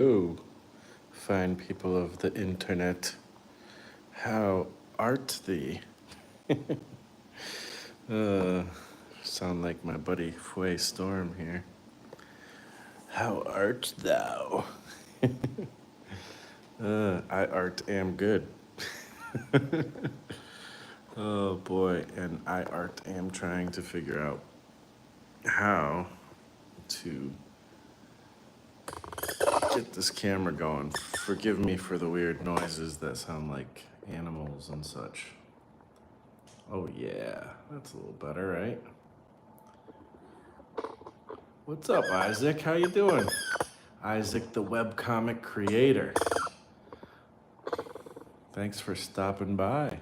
Hello, fine people of the internet. How art thee? uh, Sound like my buddy Fue Storm here. How art thou? I art am good. Oh boy, and I art am trying to figure out how to get this camera going. Forgive me for the weird noises that sound like animals and such. Oh yeah, that's a little better, right? What's up, Isaac? How you doing? Isaac, the webcomic creator. Thanks for stopping by.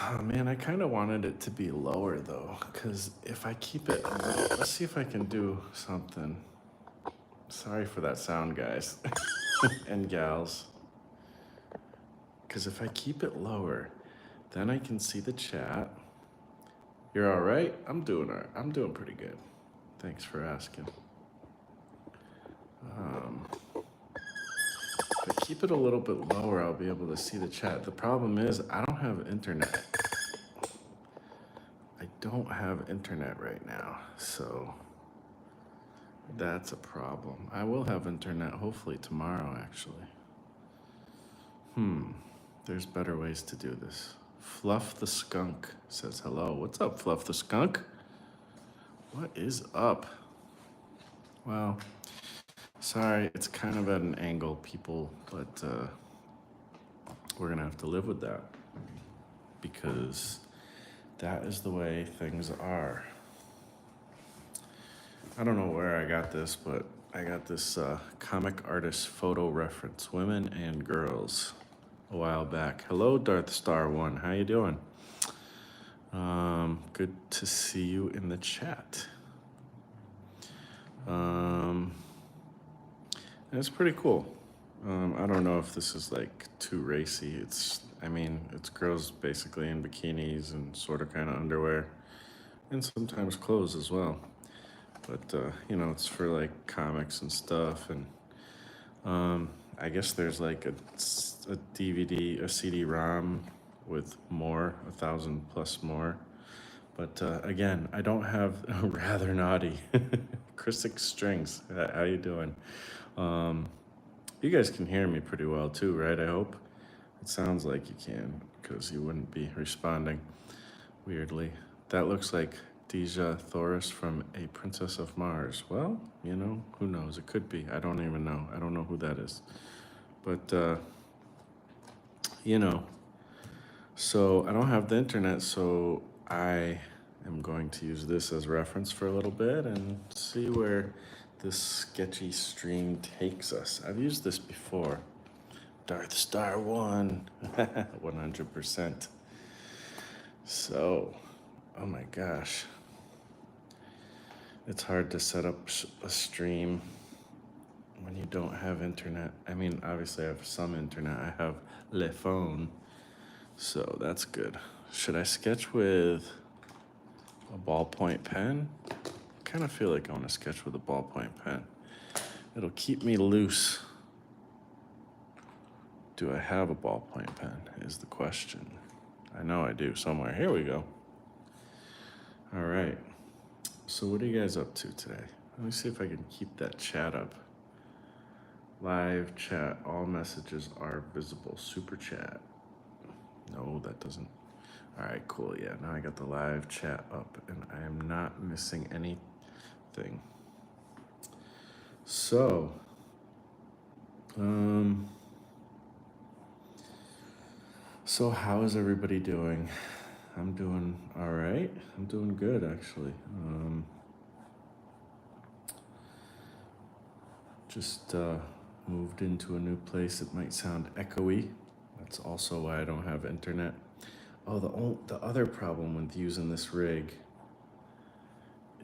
Oh man, I kind of wanted it to be lower though, because if I keep it, let's see if I can do something. Sorry for that sound, guys and gals. Because if I keep it lower, then I can see the chat. You're all right? I'm doing all right. I'm doing pretty good. Thanks for asking. If I keep it a little bit lower, I'll be able to see the chat. The problem is I don't have internet. I don't have internet right now, so that's a problem. I will have internet hopefully tomorrow, actually. There's better ways to do this. Fluff the Skunk says hello. What's up, Fluff the Skunk? What is up? Well, sorry, it's kind of at an angle, people, but we're gonna have to live with that because that is the way things are. I don't know where I got this, but I got this comic artist photo reference, women and girls, a while back. Hello, Darth Star One. How you doing? Good to see you in the chat. It's pretty cool. I don't know if this is like too racy. It's girls basically in bikinis and sort of kind of underwear, and sometimes clothes as well. But it's for like comics and stuff, and I guess there's like a DVD, a CD-ROM with more, 1,000 plus more. But again, I don't have rather naughty. Christic Strings, how you doing? You guys can hear me pretty well too, right? I hope. It sounds like you can, because you wouldn't be responding weirdly. That looks like Deja Thoris from A Princess of Mars. Well, who knows? It could be. I don't even know. I don't know who that is. But, so I don't have the internet, so I am going to use this as reference for a little bit and see where this sketchy stream takes us. I've used this before. Darth Star 1, 100%. So, oh my gosh. It's hard to set up a stream when you don't have internet. I mean, obviously I have some internet. I have le phone, so that's good. Should I sketch with a ballpoint pen? I kind of feel like I want to sketch with a ballpoint pen. It'll keep me loose. Do I have a ballpoint pen is the question. I know I do somewhere. Here we go. All right. So what are you guys up to today? Let me see if I can keep that chat up. Live chat, all messages are visible. Super chat. No, that doesn't. All right, cool. Yeah, now I got the live chat up and I am not missing anything. So, how is everybody doing? I'm doing all right. I'm doing good, actually. Just moved into a new place. It might sound echoey. That's also why I don't have internet. Oh, the other problem with using this rig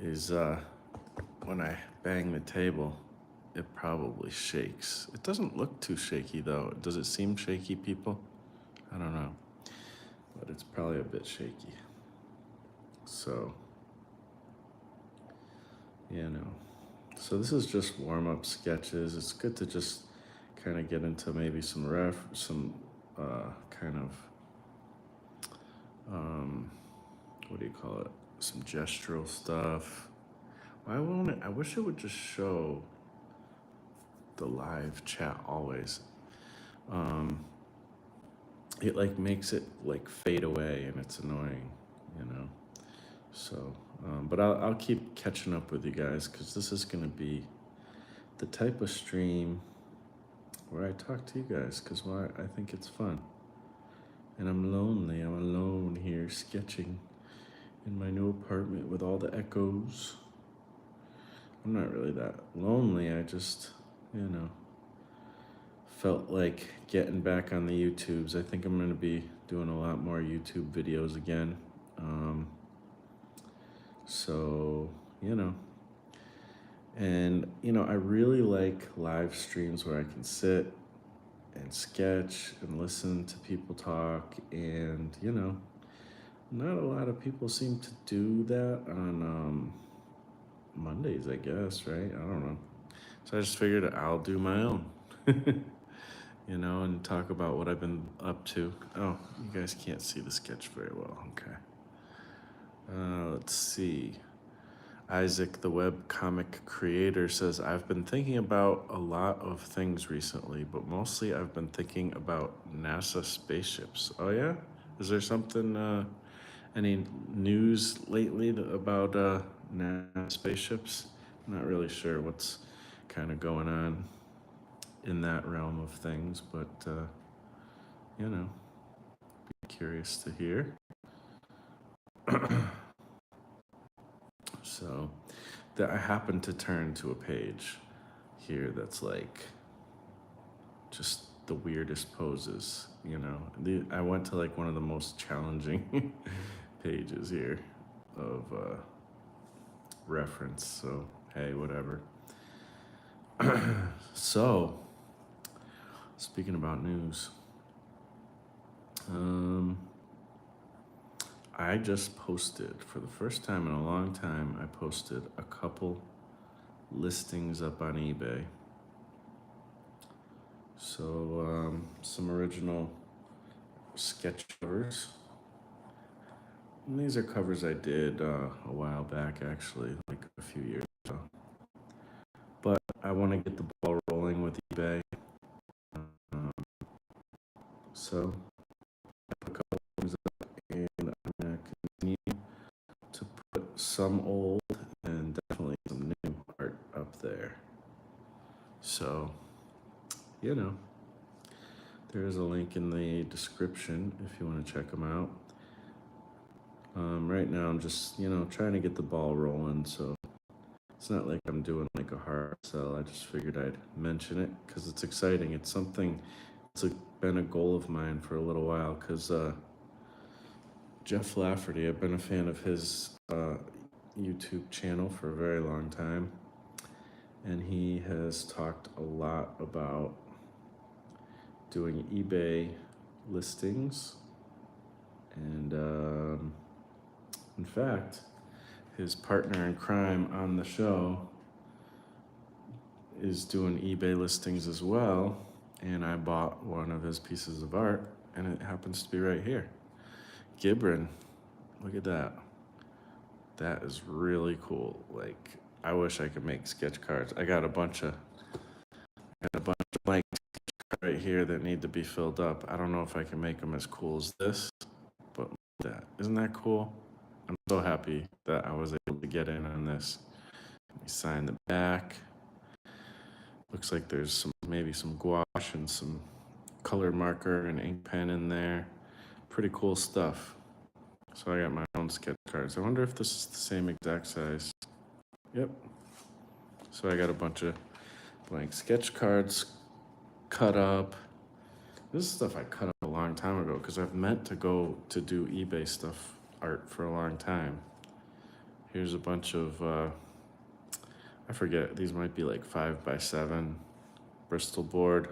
is when I bang the table, it probably shakes. It doesn't look too shaky though. Does it seem shaky, people? I don't know, but it's probably a bit shaky. So, So this is just warm-up sketches. It's good to just kind of get into maybe some kind of um, what do you call it? Some gestural stuff. Why won't it? I wish it would just show the live chat always. Um, it like makes it like fade away, and it's annoying, you know. So, but I'll keep catching up with you guys because this is gonna be the type of stream where I talk to you guys because why I think it's fun. And I'm lonely. I'm alone here sketching in my new apartment with all the echoes. I'm not really that lonely. I just, you know, felt like getting back on the YouTubes. I think I'm going to be doing a lot more YouTube videos again. Um, so, you know, and, you know, I really like live streams where I can sit and sketch and listen to people talk. And, you know, not a lot of people seem to do that on Mondays, I guess, right? I don't know. So I just figured I'll do my own, you know, and talk about what I've been up to. Oh, you guys can't see the sketch very well. Okay. Let's see. Isaac, the web comic creator, says, I've been thinking about a lot of things recently, but mostly I've been thinking about NASA spaceships. Oh, yeah? Is there something, any news lately about NASA spaceships? I'm not really sure what's kind of going on in that realm of things, but, you know, be curious to hear. So, that I happened to turn to a page here that's like just the weirdest poses, you know. I went to like one of the most challenging pages here of reference, so hey, whatever. So, speaking about news, I just posted, for the first time in a long time, I posted a couple listings up on eBay. So, some original sketch covers. And these are covers I did a while back, actually, like a few years ago. But I want to get the ball rolling with eBay. Um, so I put a couple things up, and I'm going to continue to put some old and definitely some new art up there. So, you know, there is a link in the description if you want to check them out. Right now, I'm just, you know, trying to get the ball rolling. So it's not like I'm doing like a hard sell. I just figured I'd mention it because it's exciting. It's something, been a goal of mine for a little while because Jeff Lafferty, I've been a fan of his YouTube channel for a very long time. And he has talked a lot about doing eBay listings. And in fact, his partner in crime on the show is doing eBay listings as well. And I bought one of his pieces of art, and it happens to be right here. Gibran, look at that. That is really cool. Like, I wish I could make sketch cards. I got a bunch of blank right here that need to be filled up. I don't know if I can make them as cool as this, but that isn't that cool? I'm so happy that I was able to get in on this. Let me sign the back. Looks like there's maybe some gouache and some colored marker and ink pen in there. Pretty cool stuff. So I got my own sketch cards. I wonder if this is the same exact size. Yep. So I got a bunch of blank sketch cards cut up. This is stuff I cut up a long time ago because I've meant to go to do eBay stuff, art for a long time. Here's a bunch of, I forget, these might be like 5x7 Bristol board.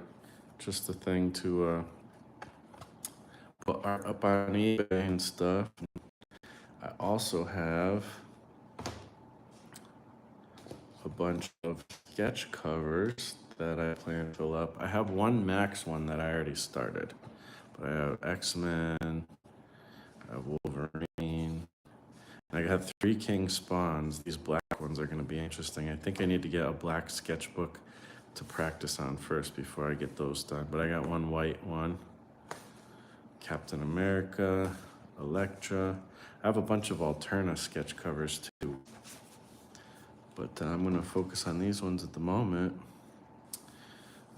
Just a thing to put art up on eBay and stuff. I also have a bunch of sketch covers that I plan to fill up. I have one Max one that I already started, but I have X-Men, I have Wolverine. I got three King Spawns. These black ones are going to be interesting. I think I need to get a black sketchbook to practice on first before I get those done. But I got one white one. Captain America, Elektra. I have a bunch of Alterna sketch covers too. But I'm going to focus on these ones at the moment.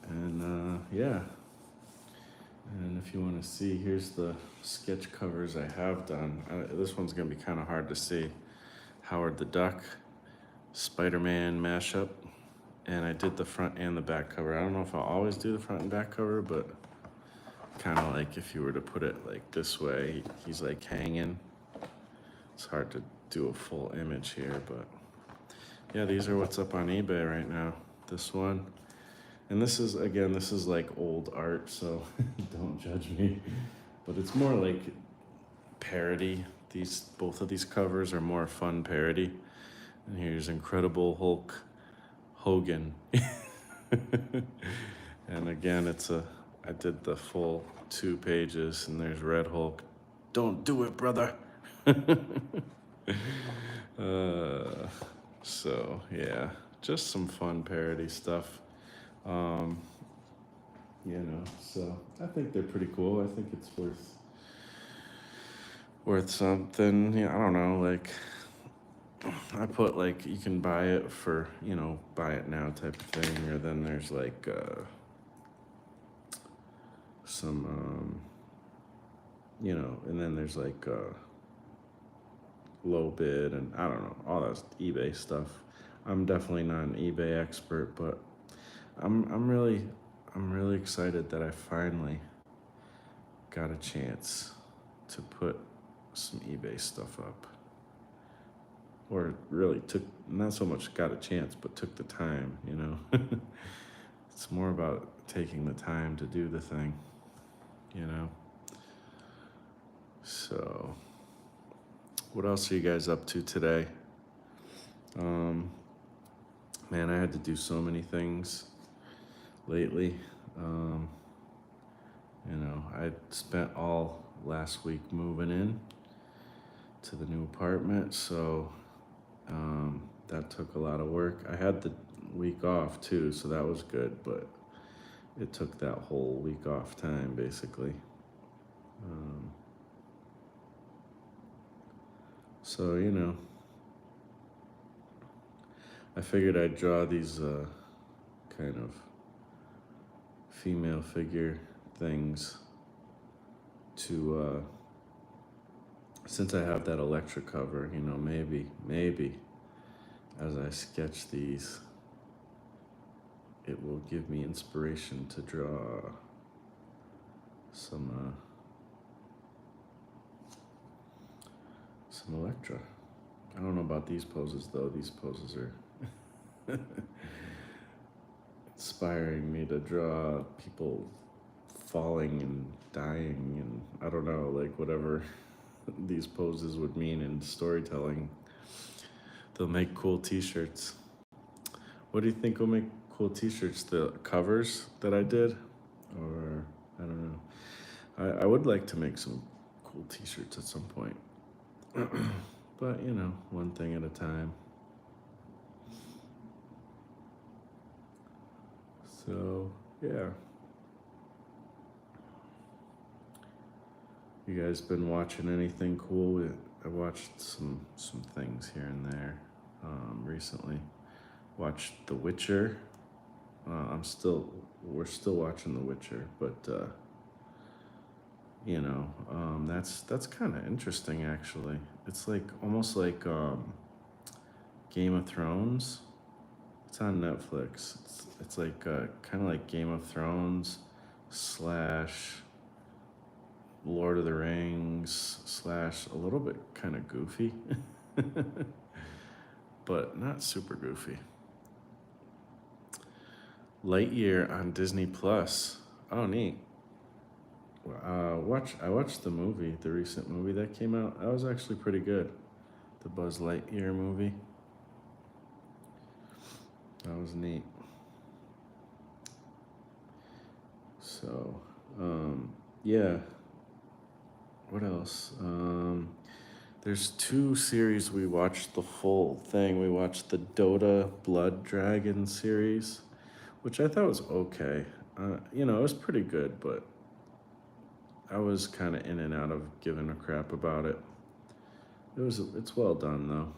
And yeah. And if you want to see, here's the sketch covers I have done. This one's going to be kind of hard to see. Howard the Duck, Spider-Man mashup. And I did the front and the back cover. I don't know if I'll always do the front and back cover, but kind of like if you were to put it like this way, he's like hanging. It's hard to do a full image here, but yeah, these are what's up on eBay right now. This one. And this is, again, this is like old art, so don't judge me. But it's more like parody. Both of these covers are more fun parody. And here's Incredible Hulk Hogan. And again, I did the full 2 pages, and there's Red Hulk. Don't do it, brother. So yeah, just some fun parody stuff. So I think they're pretty cool. I think it's worth something. Yeah, I don't know, like I put like you can buy it for, buy it now type of thing, or then there's like some and then there's like low bid, and I don't know, all that eBay stuff. I'm definitely not an eBay expert, but I'm really excited that I finally got a chance to put some eBay stuff up. Or really took, not so much got a chance, but took the time, It's more about taking the time to do the thing, So, what else are you guys up to today? Man, I had to do so many things lately. I spent all last week moving in to the new apartment, so that took a lot of work. I had the week off too, so that was good, but it took that whole week off time basically. So, I figured I'd draw these kind of female figure things to, since I have that Electra cover, maybe as I sketch these, it will give me inspiration to draw some Electra. I don't know about these poses though. These poses are inspiring me to draw people falling and dying, and I don't know, like whatever these poses would mean in storytelling. They'll make cool t-shirts. What do you think will make cool t-shirts? The covers that I did? Or, I don't know. I would like to make some cool t-shirts at some point. But, one thing at a time. So, yeah. You guys been watching anything cool? I watched some things here and there recently. Watched The Witcher. We're still watching The Witcher, but that's kind of interesting actually. It's like almost like Game of Thrones. It's on Netflix. It's like kind of like Game of Thrones / Lord of the Rings / a little bit kind of goofy, but not super goofy. Lightyear on Disney Plus. Oh, neat. I watched the movie, the recent movie that came out. That was actually pretty good. The Buzz Lightyear movie. That was neat. So, yeah. What else? There's two series we watched the full thing. We watched the Dota Blood Dragon series, which I thought was okay. It was pretty good, but I was kind of in and out of giving a crap about it. It's well done though.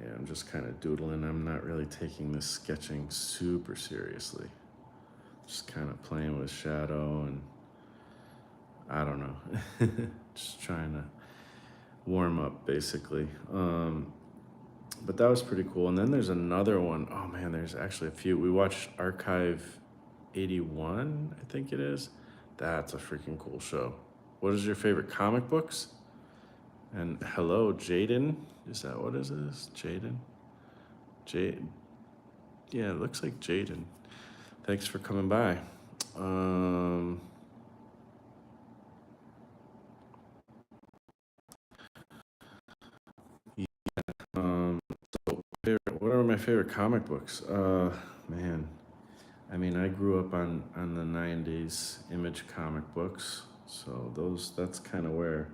Yeah, I'm just kind of doodling. I'm not really taking this sketching super seriously. Just kind of playing with shadow and I don't know. Just trying to warm up basically. But that was pretty cool. And then there's another one. Oh man, there's actually a few. We watched Archive 81, I think it is. That's a freaking cool show. What is your favorite comic books? And hello, Jaden. Is that what it is? Jaden? Jaden. Yeah, it looks like Jaden. Thanks for coming by. Yeah, what are my favorite comic books? Man, I mean, I grew up on the '90s Image comic books, so that's kind of where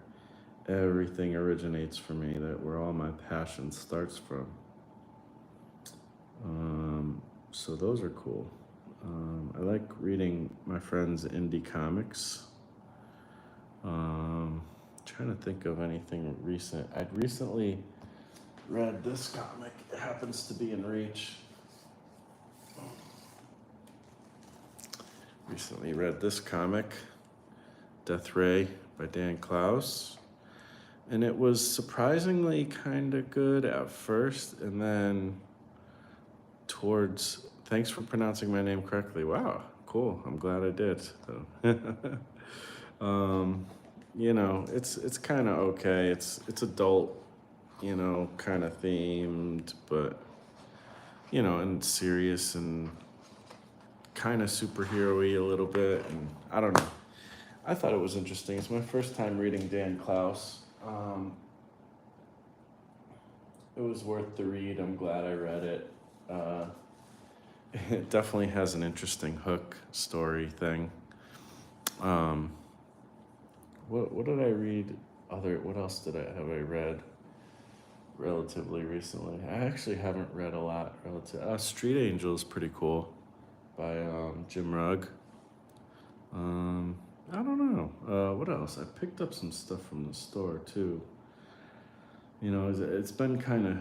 everything originates for me. Where all my passion starts from. So those are cool. I like reading my friends' indie comics. Trying to think of anything recent. I'd recently read this comic. It happens to be in Reach. Recently read this comic, Death Ray by Dan Klaus. And it was surprisingly kind of good at first. And then thanks for pronouncing my name correctly. Wow, cool. I'm glad I did. So, it's kind of okay. It's adult, kind of themed, but and serious and kind of superhero-y a little bit. And I don't know. I thought it was interesting. It's my first time reading Dan Klaus. It was worth the read. I'm glad I read it. It definitely has an interesting hook story thing. What did I read? What else have I read relatively recently? I actually haven't read a lot. Street Angel is pretty cool by Jim Rugg. I don't know. What else? I picked up some stuff from the store too. It's been kind of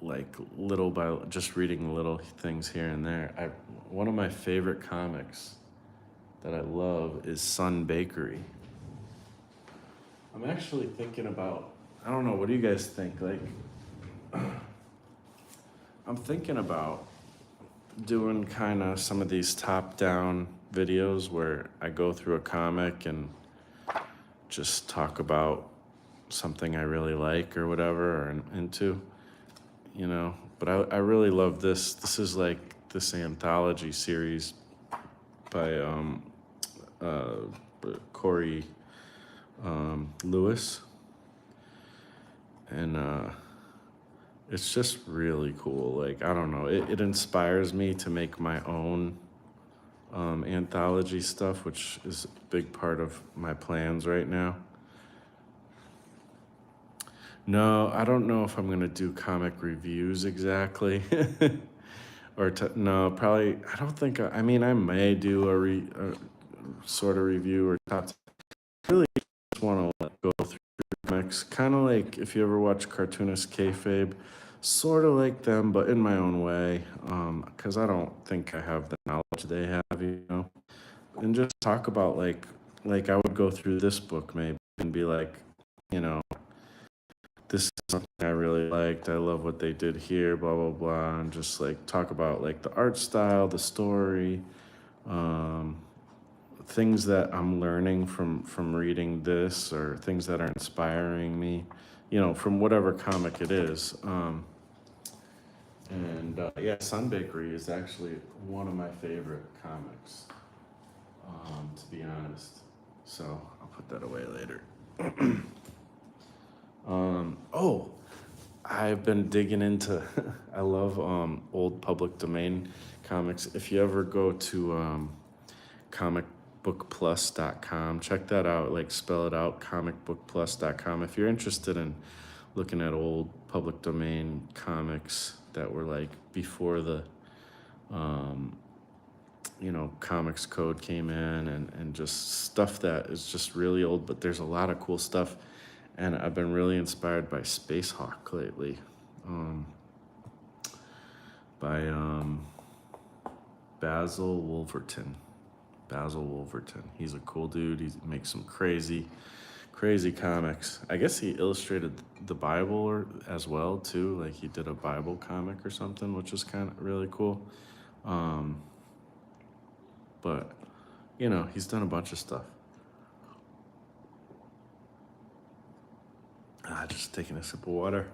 like little by just reading little things here and there. One of my favorite comics that I love is Sun Bakery. I'm actually thinking about, I don't know, what do you guys think? Like, I'm thinking about doing kind of some of these top-down videos where I go through a comic and just talk about something I really like or whatever or into, But I really love this. This is like this anthology series by Corey Lewis. And it's just really cool. Like, I don't know, it inspires me to make my own anthology stuff, which is a big part of my plans right now. No, I don't know if I'm gonna do comic reviews exactly. No, probably, I don't think, I mean, I may do a sort of review or top. I really just want to go through comics, kind of like if you ever watch cartoonist kayfabe, sort of like them, but in my own way, because I don't think I have the knowledge they have, and just talk about like I would go through this book maybe and be like, you know, this is something I really liked. I love what they did here, blah blah blah, and just like talk about like the art style, the story, um, things that I'm learning from reading this, or things that are inspiring me, from whatever comic it is. Yeah, Sun Bakery is actually one of my favorite comics, to be honest. So I'll put that away later. Oh, I've been digging into, I love old public domain comics. If you ever go to comicbookplus.com, check that out, like spell it out, comicbookplus.com. If you're interested in looking at old public domain comics that were like before the, comics code came in and just stuff that is just really old, but there's a lot of cool stuff. And I've been really inspired by Space Hawk lately, um, by Basil Wolverton. Basil Wolverton. He's a cool dude. He makes some crazy, crazy comics. I guess he illustrated the Bible as well too. Like he did a Bible comic or something, which is kind of really cool. Um, but he's done a bunch of stuff. Just taking a sip of water.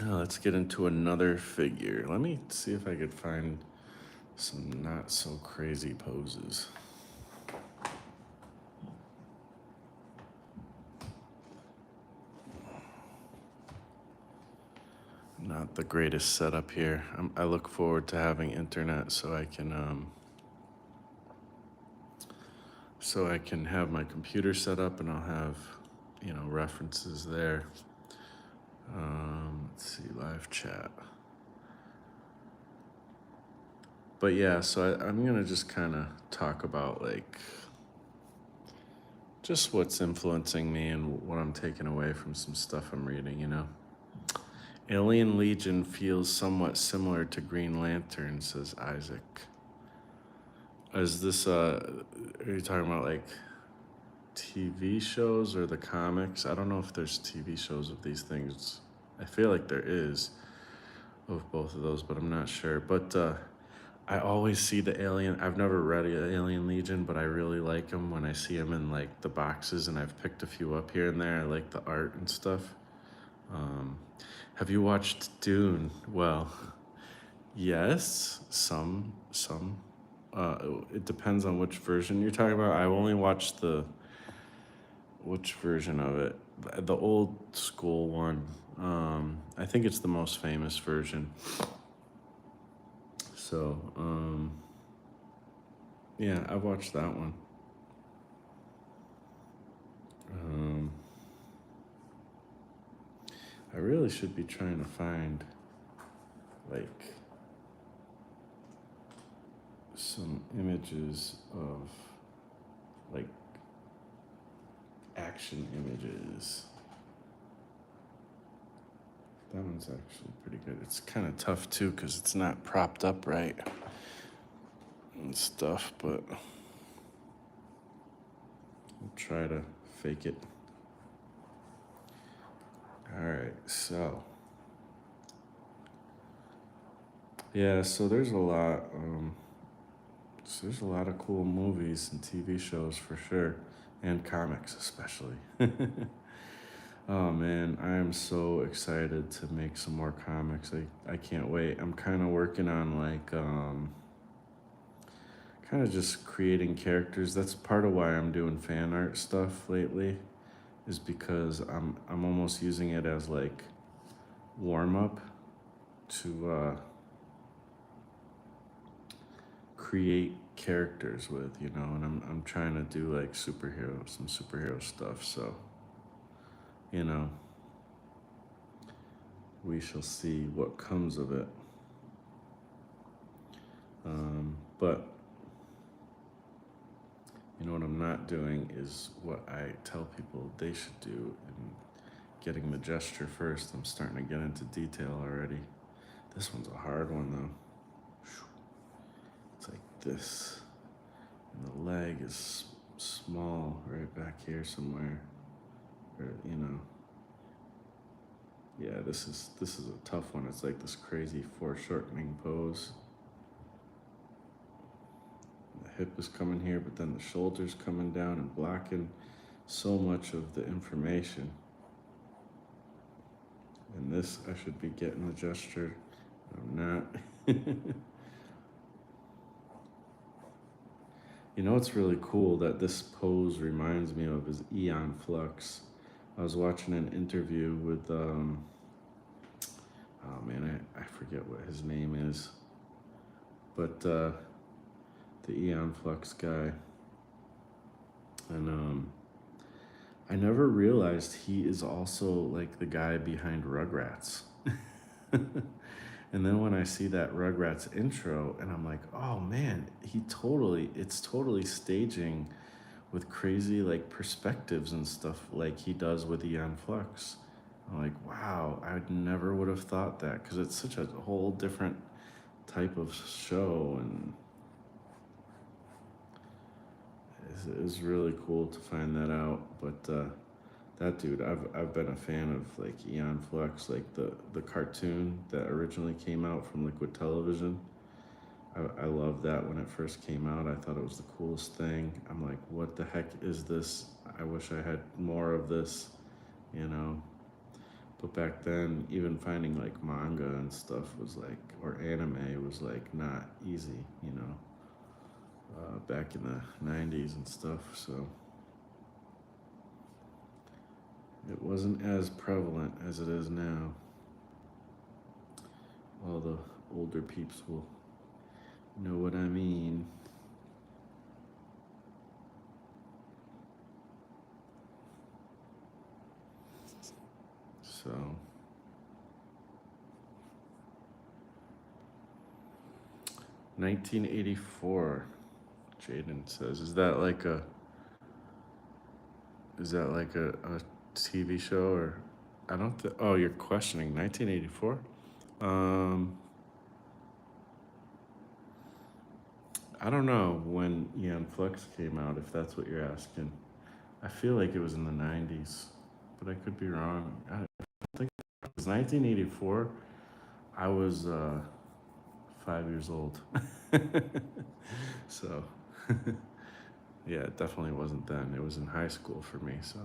Let's get into another figure. Let me see if I could find some not so crazy poses. Not the greatest setup here. I look forward to having internet so I can have my computer set up and I'll have references there. Let's see, live chat. But yeah, so I'm gonna just kind of talk about like just what's influencing me and what I'm taking away from some stuff I'm reading. Alien Legion feels somewhat similar to Green Lantern, says Isaac. Is this, are you talking about like TV shows or the comics? I don't know if there's TV shows of these things. I feel like there is of both of those, but I'm not sure. But I always see the Alien. I've never read Alien Legion, but I really like them when I see them in like the boxes, and I've picked a few up here and there. I like the art and stuff. Have you watched Dune? Well, yes, some. It depends on which version you're talking about. I've only watched which version of it? The old school one. I think it's the most famous version. So, yeah, I've watched that one. I really should be trying to find like some images of like action images. That one's actually pretty good. It's kind of tough too because it's not propped up right and stuff, but I'll try to fake it. All right, so yeah, so there's a lot. So there's a lot of cool movies and TV shows for sure, and comics especially. Oh man, I am so excited to make some more comics. I can't wait. I'm kind of working on like kind of just creating characters. That's part of why I'm doing fan art stuff lately, is because I'm almost using it as like warm up to create characters with, and I'm trying to do like some superhero stuff. So, you know, we shall see what comes of it. But what I'm not doing is what I tell people they should do, and getting the gesture first. I'm starting to get into detail already. This one's a hard one though. It's like this, and the leg is small right back here somewhere. Or, yeah, this is a tough one. It's like this crazy foreshortening pose. The hip is coming here, but then the shoulder's coming down and blocking so much of the information. And this, I should be getting the gesture. I'm not. What's really cool that this pose reminds me of is Eon Flux. I was watching an interview with, oh man, I forget what his name is, but the Eon Flux guy. And I never realized he is also like the guy behind Rugrats. And then when I see that Rugrats intro, and I'm like, oh man, it's totally staging with crazy like perspectives and stuff like he does with Eon Flux. I'm like, wow, I never would have thought that because it's such a whole different type of show, and it's really cool to find that out. But that dude, I've been a fan of like Eon Flux, like the cartoon that originally came out from Liquid Television. I loved that when it first came out. I thought it was the coolest thing. I'm like, what the heck is this? I wish I had more of this, you know. But back then, even finding like manga and stuff was like, or anime was like not easy, you know, back in the 90s and stuff. So it wasn't as prevalent as it is now. All the older peeps will know what I mean. So, 1984, Jaden says, is that like a TV show, or I don't think, oh, you're questioning 1984? Um, I don't know when Eon Flux came out, if that's what you're asking. I feel like it was in the 90s, but I could be wrong. I think it was 1984. I was 5 years old. So, yeah, it definitely wasn't then. It was in high school for me, so.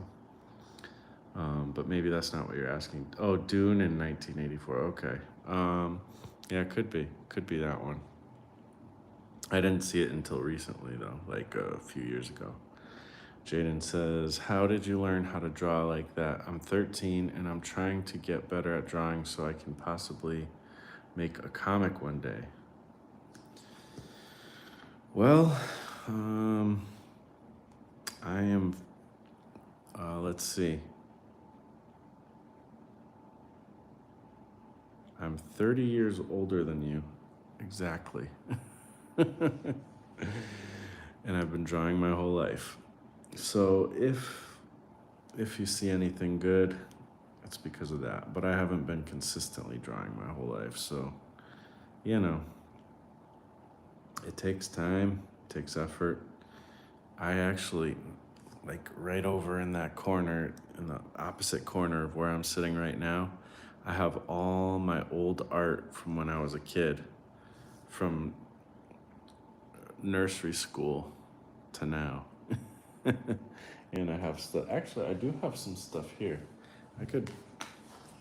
But maybe that's not what you're asking. Oh, Dune in 1984. Okay. Yeah, could be that one. I didn't see it until recently though, like a few years ago. Jaden says, how did you learn how to draw like that? I'm 13 and I'm trying to get better at drawing so I can possibly make a comic one day. Well, I am, let's see. I'm 30 years older than you. Exactly. And I've been drawing my whole life. So if you see anything good, it's because of that. But I haven't been consistently drawing my whole life, so you know, it takes time, it takes effort. I actually, like right over in that corner, in the opposite corner of where I'm sitting right now, I have all my old art from when I was a kid, from nursery school to now. And I have stuff. Actually, I do have some stuff here. I could.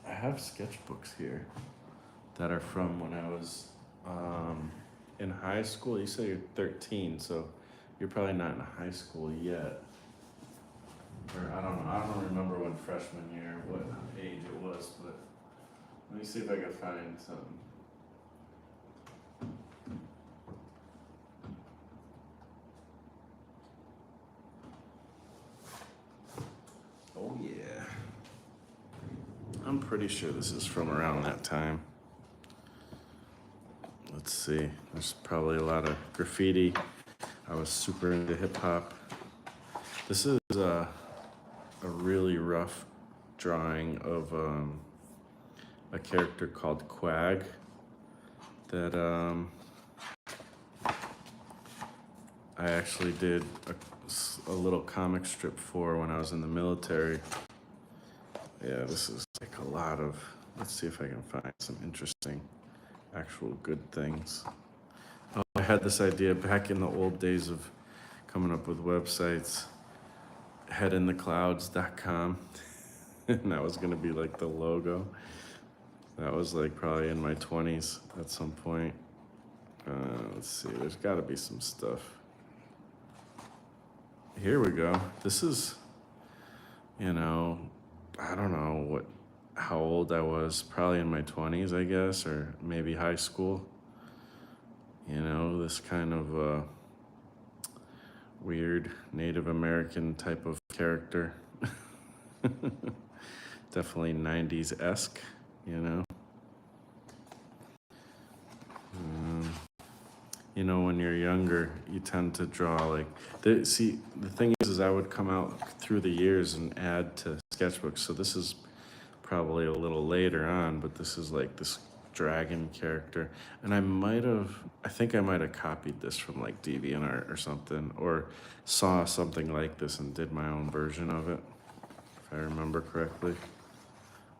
I have sketchbooks here that are from when I was in high school. You say you're 13, so you're probably not in high school yet. Or I don't know. I don't remember when freshman year, what age it was, but let me see if I can find something. Oh yeah. I'm pretty sure this is from around that time. Let's see. There's probably a lot of graffiti. I was super into hip hop. This is a really rough drawing of a character called Quag that I actually did a little comic strip for when I was in the military. Yeah, this is like a lot of, let's see if I can find some interesting, actual good things. Oh, I had this idea back in the old days of coming up with websites, headintheclouds.com, and that was gonna be like the logo. That was like probably in my 20s at some point. Let's see, there's gotta be some stuff. Here we go. This is, you know, I don't know how old I was, probably in my 20s, I guess, or maybe high school. This kind of weird Native American type of character. Definitely 90s esque, you know. Um, when you're younger, you tend to draw like the thing is I would come out through the years and add to sketchbooks. So this is probably a little later on, but this is like this dragon character. And I think I might have copied this from like DeviantArt or something, or saw something like this and did my own version of it, if I remember correctly.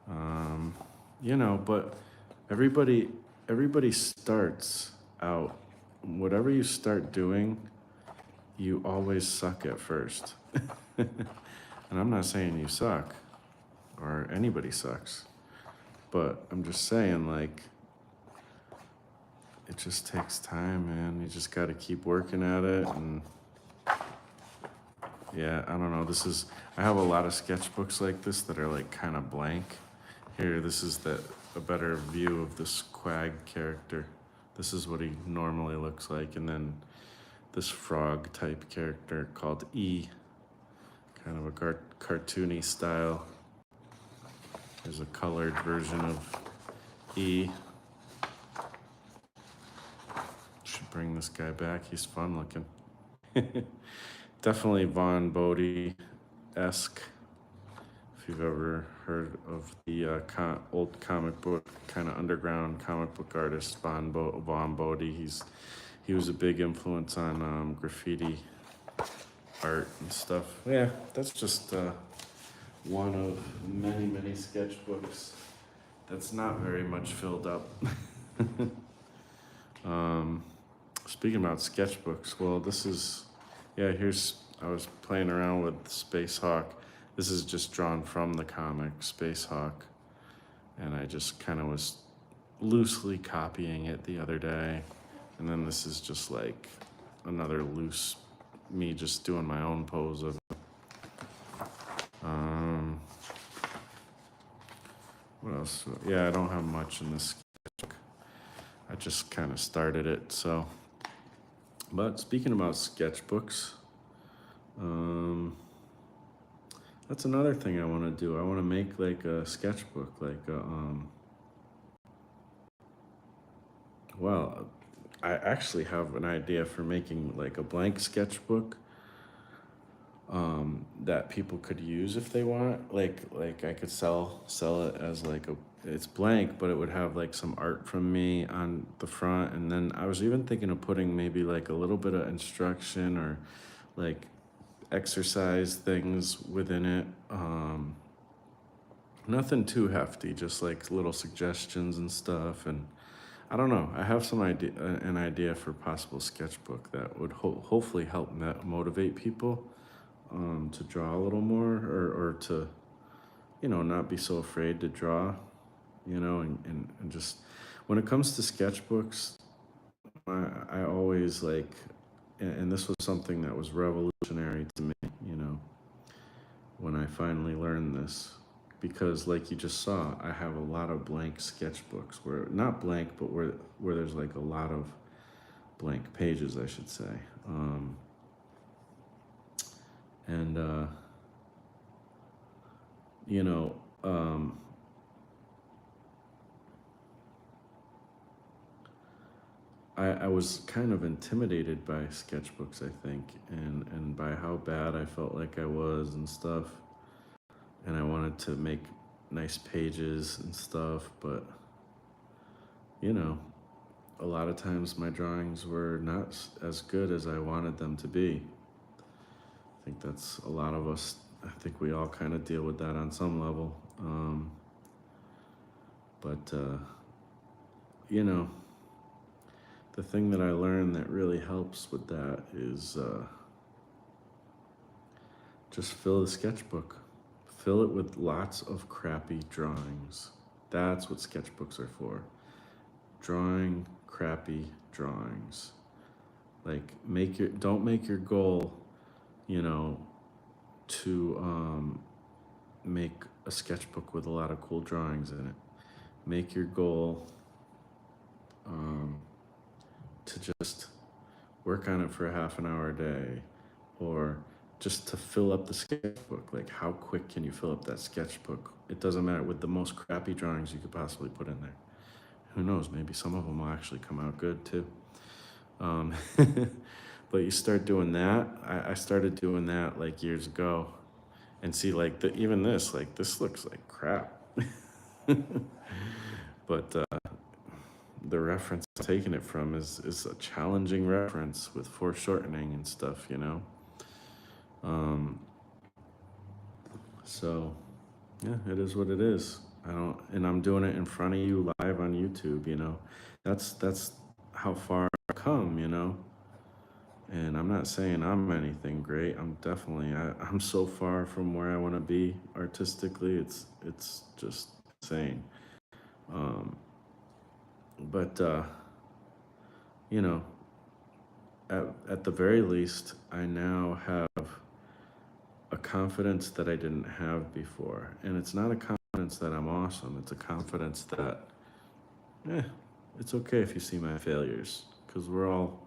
Um, but everybody, everybody starts out, whatever you start doing, you always suck at first. And I'm not saying you suck or anybody sucks. But I'm just saying, like, it just takes time, man. You just got to keep working at it. And yeah, I don't know. I have a lot of sketchbooks like this that are like kind of blank. Here, this is a better view of this Quag character. This is what he normally looks like. And then this frog type character called E, kind of a cartoony style. There's a colored version of E. Should bring this guy back. He's fun looking. Definitely Von Bodie-esque. If you've ever heard of the old comic book, kind of underground comic book artist Von Bodie, he was a big influence on graffiti art and stuff. Yeah, that's just one of many, many sketchbooks that's not very much filled up. Speaking about sketchbooks, well, I was playing around with Space Hawk. This is just drawn from the comic Space Hawk, and I just kind of was loosely copying it the other day. And then this is just like another loose, me just doing my own pose of it. What else? Yeah, I don't have much in this sketchbook. I just kind of started it, so. But speaking about sketchbooks, that's another thing I want to do. I want to make like a sketchbook, well, I actually have an idea for making like a blank sketchbook that people could use if they want. Like I could sell it as like it's blank, but it would have like some art from me on the front. And then I was even thinking of putting maybe like a little bit of instruction or like exercise things within it. Nothing too hefty, just like little suggestions and stuff. And I don't know. I have an idea for a possible sketchbook that would hopefully help motivate people to draw a little more, or to, not be so afraid to draw, and just when it comes to sketchbooks, I always like, and this was something that was revolutionary to me, when I finally learned this, because like you just saw, I have a lot of blank sketchbooks where, not blank, but where there's like a lot of blank pages, I should say. And you know, I was kind of intimidated by sketchbooks, I think, and by how bad I felt like I was and stuff. And I wanted to make nice pages and stuff, but a lot of times my drawings were not as good as I wanted them to be. I think that's a lot of us. I think we all kind of deal with that on some level. But the thing that I learned that really helps with that is just fill the sketchbook. Fill it with lots of crappy drawings. That's what sketchbooks are for. Drawing crappy drawings. Like don't make your goal, to make a sketchbook with a lot of cool drawings in it. Make your goal um, to just work on it for a half an hour a day, or just to fill up the sketchbook. Like, how quick can you fill up that sketchbook? It doesn't matter, with the most crappy drawings you could possibly put in there. Who knows? Maybe some of them will actually come out good too. Um, but you start doing that. I started doing that like years ago, and see, like even this, like this looks like crap. But the reference I'm taking it from is a challenging reference with foreshortening and stuff, you know. Um, so yeah, it is what it is. I don't, and I'm doing it in front of you live on YouTube, you know. That's how far I've come, you know. And I'm not saying I'm anything great. I'm so far from where I want to be artistically. It's just insane. Um, but you know, at the very least, I now have a confidence that I didn't have before. And it's not a confidence that I'm awesome. It's a confidence that, eh, it's okay if you see my failures, because we're all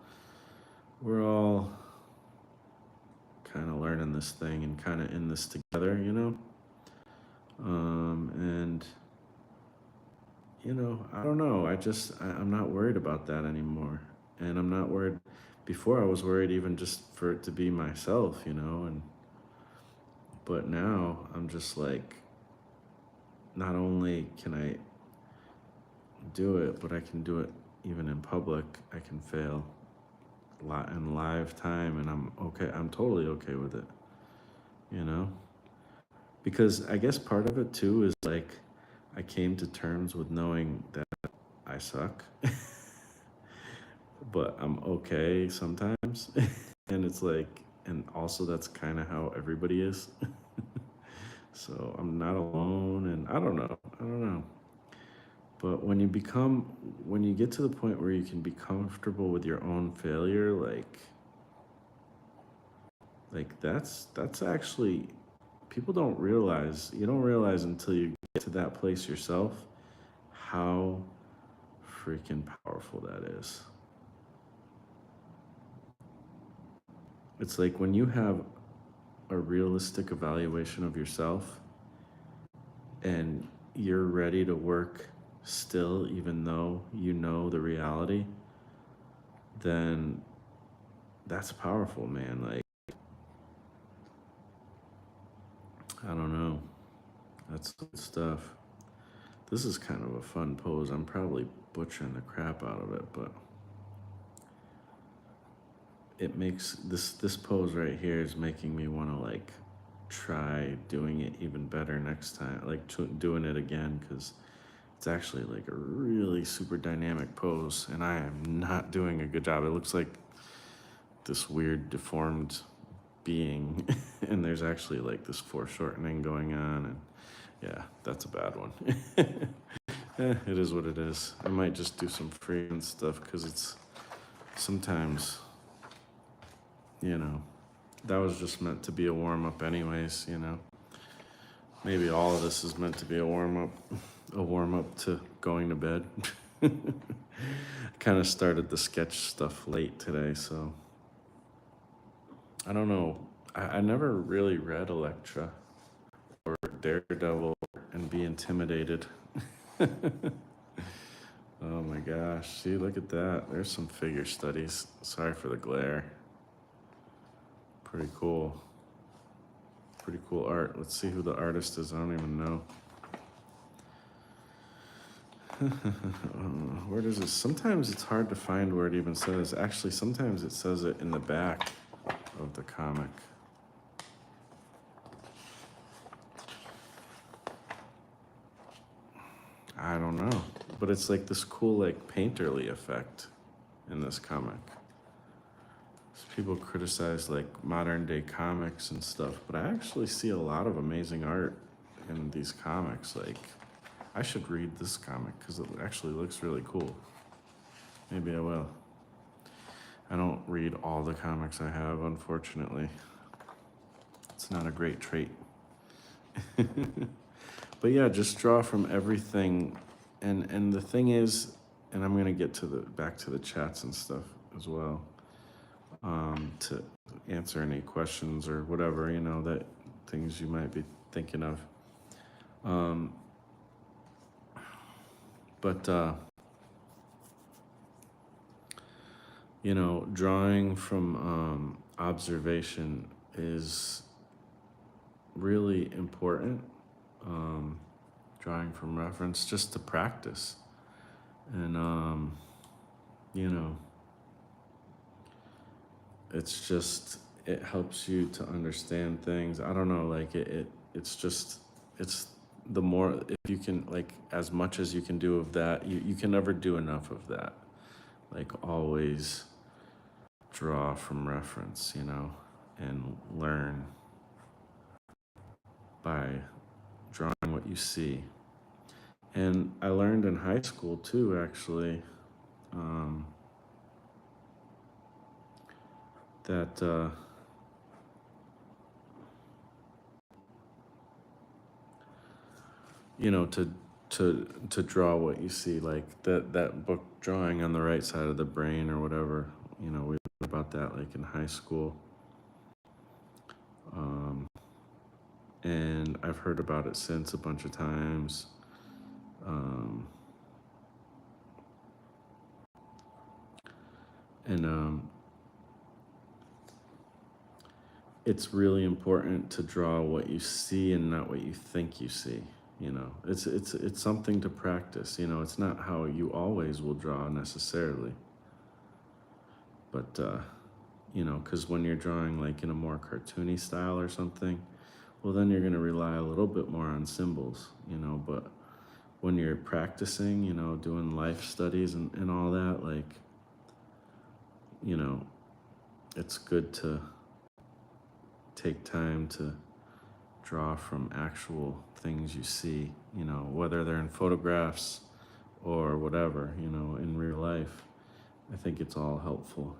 kind of learning this thing and kind of in this together, you know. And you know, I don't know. I'm not worried about that anymore, and I'm not worried. Before I was worried even just for it to be myself, you know, and but now I'm just like, not only can I do it, but I can do it even in public. I can fail in live time, and I'm okay. I'm totally okay with it, you know? Because I guess part of it too is like, I came to terms with knowing that I suck, but I'm okay sometimes. And it's like, and also that's kind of how everybody is. So I'm not alone, and I don't know. But when you get to the point where you can be comfortable with your own failure, like that's actually, people don't realize, you don't realize until you get to that place yourself, how freaking powerful that is. It's like when you have a realistic evaluation of yourself, and you're ready to work still, even though you know the reality, then that's powerful, man. Like, I don't know. That's good stuff. This is kind of a fun pose. I'm probably butchering the crap out of it, but it makes this pose right here is making me want to like try doing it even better next time, like doing it again, because it's actually like a really super dynamic pose, and I am not doing a good job. It looks like this weird deformed being, and there's actually like this foreshortening going on, and yeah, that's a bad one. It is what it is. I might just do some freehand stuff, because it's sometimes, you know, that was just meant to be a warm up, anyways, you know. Maybe all of this is meant to be a warm up to going to bed. Kind of started the sketch stuff late today, so I don't know. I never really read Electra or Daredevil and be intimidated. Oh my gosh, see, look at that. There's some figure studies. Sorry for the glare. Pretty cool. Pretty cool art. Let's see who the artist is. I don't even know. Where does it? Sometimes it's hard to find where it even says. Actually, sometimes it says it in the back of the comic. I don't know. But it's like this cool, like, painterly effect in this comic. People criticize like modern day comics and stuff, but I actually see a lot of amazing art in these comics. Like, I should read this comic because it actually looks really cool. Maybe I will. I don't read all the comics I have, unfortunately. It's not a great trait. But yeah, just draw from everything. And the thing is, and I'm gonna get to the back to the chats and stuff as well, to answer any questions or whatever, that things you might be thinking of. Um, but drawing from observation is really important. Um, Drawing from reference just to practice. And, you know, it helps you to understand things. I don't know, like it's the more, if you can, like, as much as you can do of that, you can never do enough of that. Like, always draw from reference, and learn by drawing what you see. And I learned in high school too, actually, um, that to draw what you see, like that book Drawing on the Right Side of the Brain or whatever. We learned about that like in high school, um, and I've heard about it since a bunch of times. Um, and It's really important to draw what you see and not what you think you see. It's something to practice. It's not how you always will draw necessarily, but because when you're drawing like in a more cartoony style or something, well, then you're going to rely a little bit more on symbols. But when you're practicing, doing life studies and all that, like, you know, it's good to take time to draw from actual things you see, whether they're in photographs or whatever, in real life. I think it's all helpful.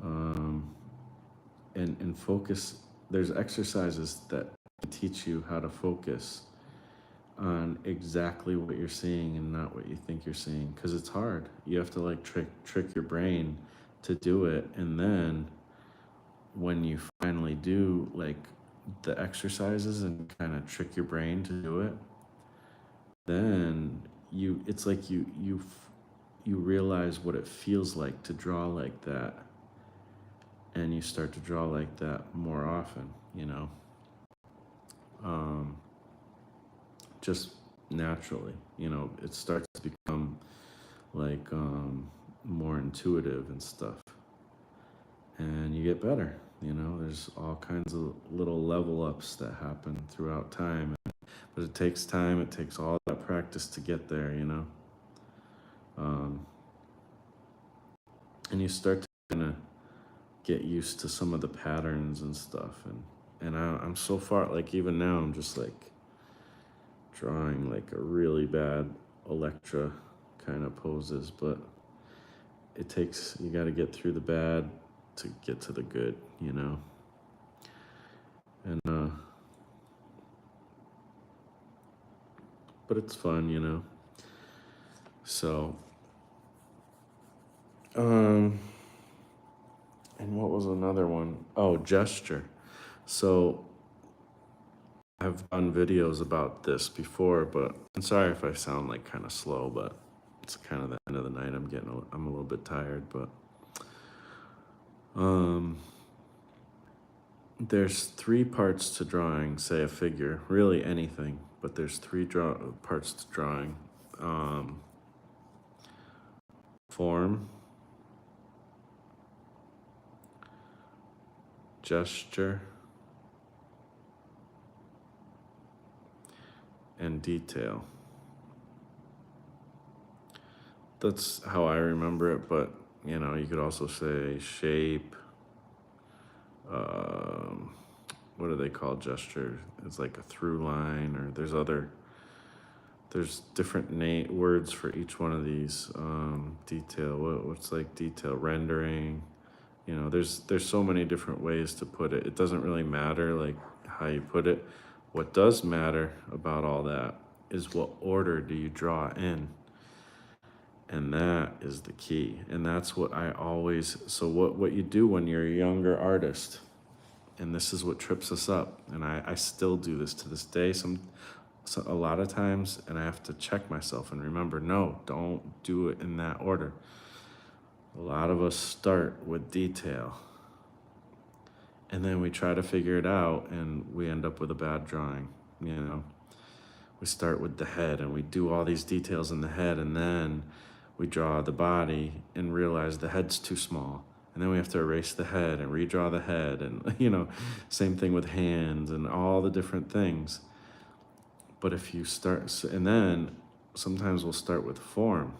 Um, and focus, there's exercises that teach you how to focus on exactly what you're seeing and not what you think you're seeing, because it's hard. You have to like trick your brain to do it, and then when you finally do like the exercises and kind of trick your brain to do it, then it's like you realize what it feels like to draw like that, and you start to draw like that more often. um, just naturally, it starts to become like more intuitive and stuff, and you get better. There's all kinds of little level ups that happen throughout time, but it takes time. It takes all that practice to get there. Um, and you start to kind of get used to some of the patterns and stuff. I'm so far, like, even now, I'm just like drawing like a really bad Electra kind of poses, but you got to get through the bad to get to the good. And but it's fun. So and what was another one? Oh, gesture. So I've done videos about this before, but I'm sorry if I sound like kind of slow, but it's kind of the end of the night. I'm a little bit tired, but there's three parts to drawing, say a figure, really anything, but there's three parts to drawing. Form, gesture, and detail. That's how I remember it, but you could also say shape. What do they call gesture? It's like a through line, or there's different words for each one of these. Detail. What's like detail? Rendering. There's so many different ways to put it. It doesn't really matter like how you put it, What does matter about all that is what order do you draw in? And that is the key. And that's what I always, so what you do when you're a younger artist, and this is what trips us up. And I still do this to this day. A lot of times, and I have to check myself and remember, no, don't do it in that order. A lot of us start with detail, and then we try to figure it out, and we end up with a bad drawing. You know, we start with the head, and we do all these details in the head, and then we draw the body and realize the head's too small. And then we have to erase the head and redraw the head, and same thing with hands and all the different things. But if you start, and then sometimes we'll start with form.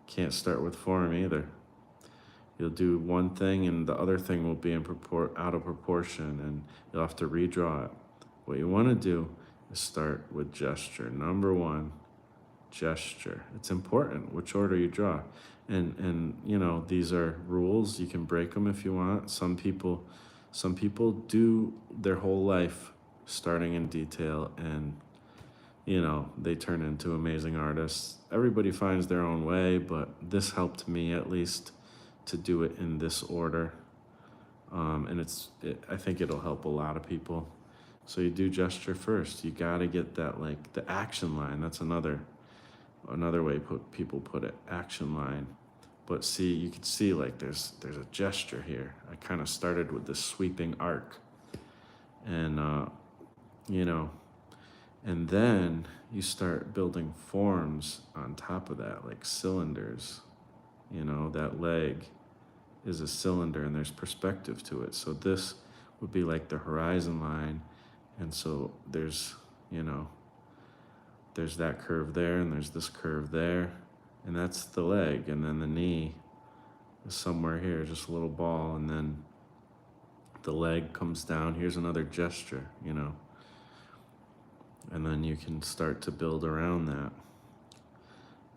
Can't start with form either. You'll do one thing and the other thing will be out of proportion, and you'll have to redraw it. What you want to do is start with gesture. Number one, gesture. It's important which order you draw. And these are rules. You can break them if you want. Some people do their whole life starting in detail, and they turn into amazing artists. Everybody finds their own way, but this helped me at least to do it in this order. And I think it'll help a lot of people. So you do gesture first. You got to get that, like the action line. That's another way people put it, action line. But see, you can see like there's a gesture here. I kind of started with this sweeping arc, and and then you start building forms on top of that, like cylinders. That leg is a cylinder, and there's perspective to it. So this would be like the horizon line. And so there's that curve there, and there's this curve there, and that's the leg. And then the knee is somewhere here, just a little ball. And then the leg comes down. Here's another gesture, and then you can start to build around that.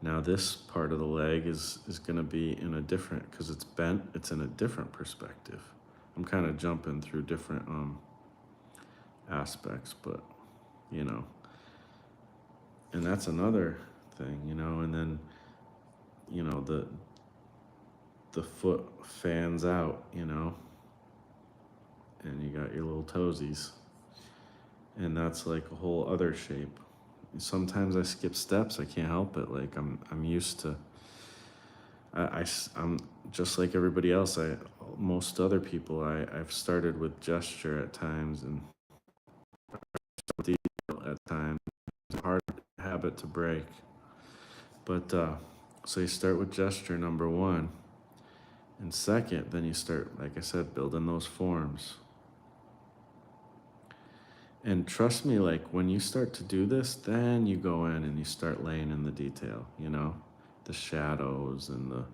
Now this part of the leg is going to be in a different, because it's bent, it's in a different perspective. I'm kind of jumping through different aspects, but and that's another thing, and then the foot fans out, and you got your little toesies, and that's like a whole other shape. Sometimes I skip steps. I can't help it. Like I'm used to. I'm just like everybody else. Most other people. I've started with gesture at times and detail at times. It's a hard habit to break. But so you start with gesture number one, and second, then you start, like I said, building those forms. And trust me, like when you start to do this, then you go in and you start laying in the detail, the shadows and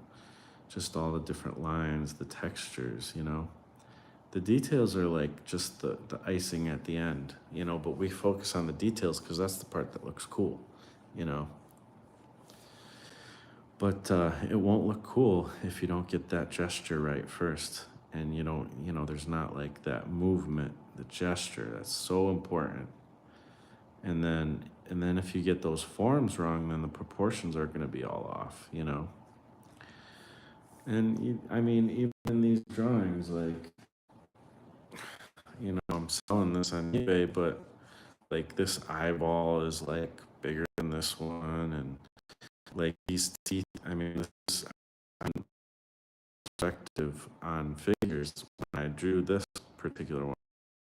just all the different lines, the textures, The details are like just the icing at the end, but we focus on the details because that's the part that looks cool, But it won't look cool if you don't get that gesture right first. And you don't, there's not like that movement, the gesture, that's so important. And then if you get those forms wrong, then the proportions are going to be all off, And even in these drawings, like, I'm selling this on eBay, but like this eyeball is like bigger than this one, and like these teeth. This perspective on figures. When I drew this particular one,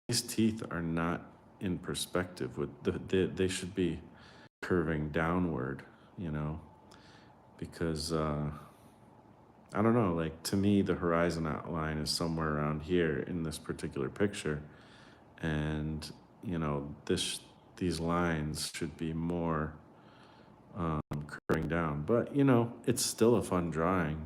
these teeth are not in perspective with they should be curving downward, because I don't know, like to me the horizon outline is somewhere around here in this particular picture, and these lines should be more curving down. But it's still a fun drawing.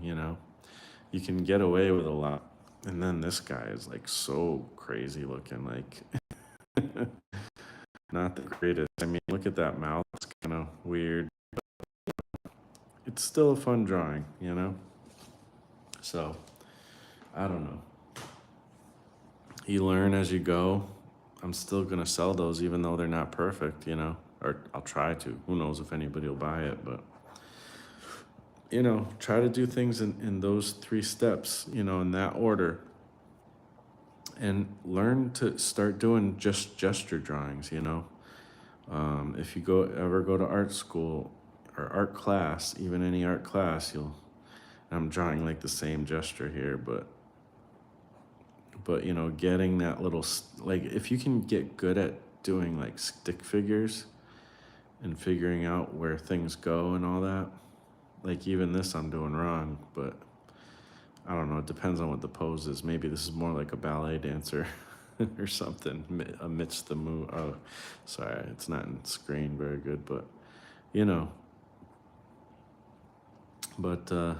You can get away with a lot. And then this guy is like so crazy looking, like not the greatest. Look at that mouth. It's kind of weird. It's still a fun drawing, So, I don't know. You learn as you go. I'm still gonna sell those even though they're not perfect, or I'll try to. Who knows if anybody will buy it, but try to do things in those three steps, in that order, and learn to start doing just gesture drawings, if you ever go to art school or art class, even any art class, I'm drawing like the same gesture here, but getting that like if you can get good at doing like stick figures and figuring out where things go and all that, like even this I'm doing wrong, but I don't know, it depends on what the pose is. Maybe this is more like a ballet dancer or something amidst the move. Oh, sorry, it's not in screen very good, but you know, but I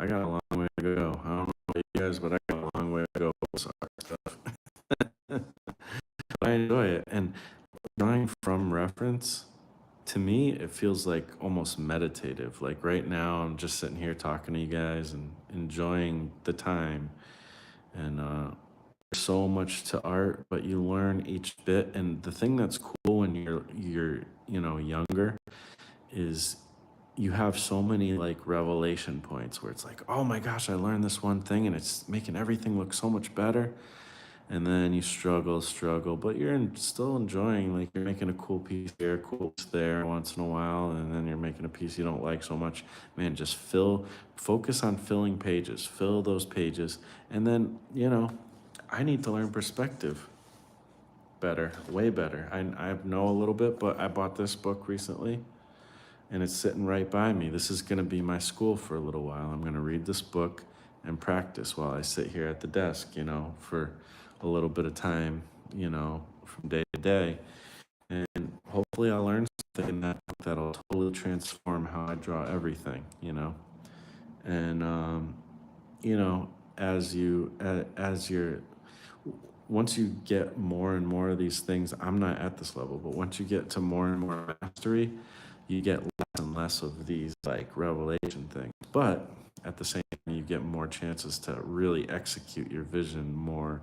got a long way to go. I don't know about you guys, but I got a long way to go with this art stuff. But I enjoy it. And drawing from reference, to me, it feels like almost meditative. Like right now, I'm just sitting here talking to you guys and enjoying the time. And there's so much to art, but you learn each bit. And the thing that's cool when you're younger is you have so many like revelation points where it's like, oh my gosh, I learned this one thing and it's making everything look so much better. And then you struggle, but you're still enjoying, like you're making a cool piece here, a cool piece there once in a while, and then you're making a piece you don't like so much. Man, just focus on filling pages, fill those pages. And then, I need to learn perspective better, way better. I know a little bit, but I bought this book recently and it's sitting right by me. This is going to be my school for a little while. I'm going to read this book and practice while I sit here at the desk, for a little bit of time, from day to day. And hopefully I'll learn something that'll totally transform how I draw everything, And, as you're, once you get more and more of these things, I'm not at this level, but once you get to more and more mastery, you get less and less of these like revelation things. But at the same time, you get more chances to really execute your vision more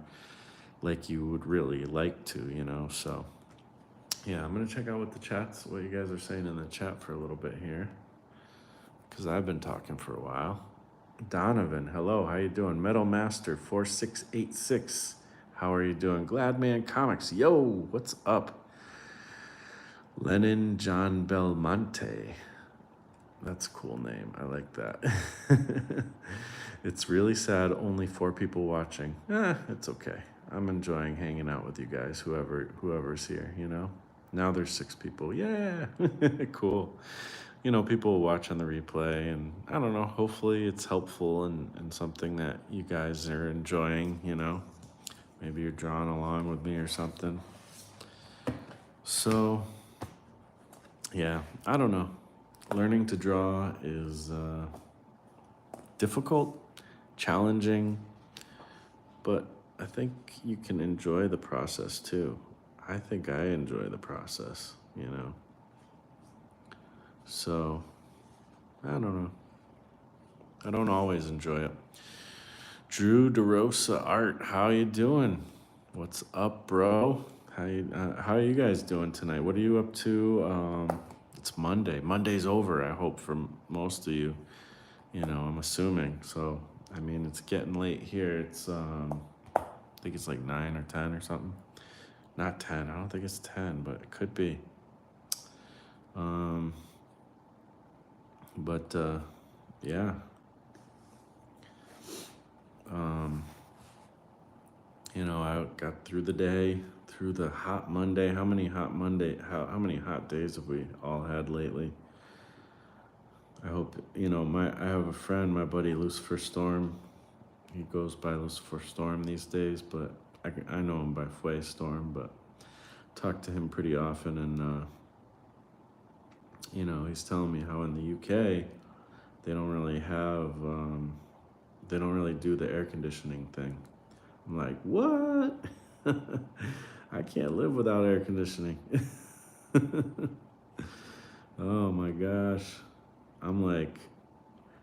like you would really like to, So yeah, I'm gonna check out what you guys are saying in the chat for a little bit here, because I've been talking for a while. Donovan, hello, how you doing? Metal Master 4686, how are you doing? Gladman Comics, yo, what's up? Lennon John Belmonte, that's a cool name. I like that. It's really sad. Only 4 people watching. It's okay. I'm enjoying hanging out with you guys. Whoever's here. Now there's 6 people. Yeah, cool. People will watch on the replay, and I don't know. Hopefully, it's helpful and something that you guys are enjoying. Maybe you're drawing along with me or something. So, yeah, I don't know. Learning to draw is difficult, challenging, but I think you can enjoy the process too. I think I enjoy the process, So, I don't know. I don't always enjoy it. Drew DeRosa Art, how you doing? What's up, bro? How are you guys doing tonight? What are you up to? It's Monday. Monday's over, I hope, for most of you. I'm assuming. So, it's getting late here. It's, I think it's like 9 or 10 or something. Not 10. I don't think it's 10, but it could be. Yeah. I got through the day, through the hot Monday. How many hot days have we all had lately? I hope, I have a friend, my buddy Lucifer Storm. He goes by Lucifer Storm these days, but I know him by Fue Storm, but talk to him pretty often. And, he's telling me how in the UK, they don't really do the air conditioning thing. I'm like, what? I can't live without air conditioning. Oh my gosh. I'm like,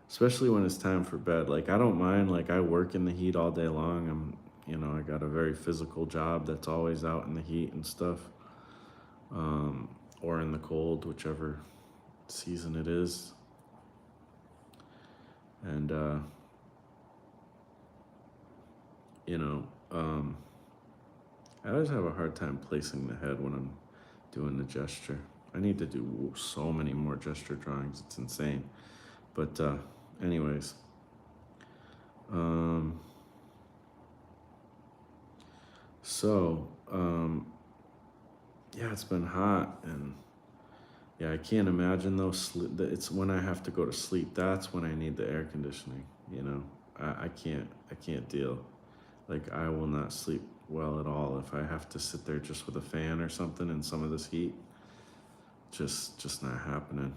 especially when it's time for bed. Like, I don't mind, like I work in the heat all day long. I got a very physical job that's always out in the heat and stuff, or in the cold, whichever season it is. And, you know, um, I always have a hard time placing the head when I'm doing the gesture. I need to do so many more gesture drawings. It's insane. But, anyways, um, so, yeah, it's been hot, and yeah, I can't imagine though. It's when I have to go to sleep. That's when I need the air conditioning. I can't deal. Like, I will not sleep well at all if I have to sit there just with a fan or something in some of this heat. Just not happening.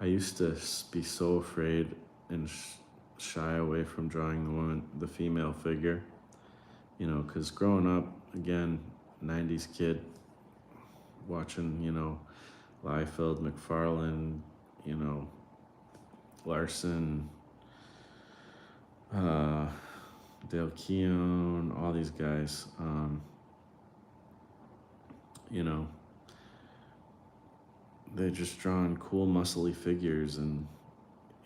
I used to be so afraid and shy away from drawing the female figure. Because growing up, again, 90s kid, watching, Liefeld, McFarlane, you know, Larson, uh, Dale Keown, all these guys, you know, they're just drawing cool, muscly figures, and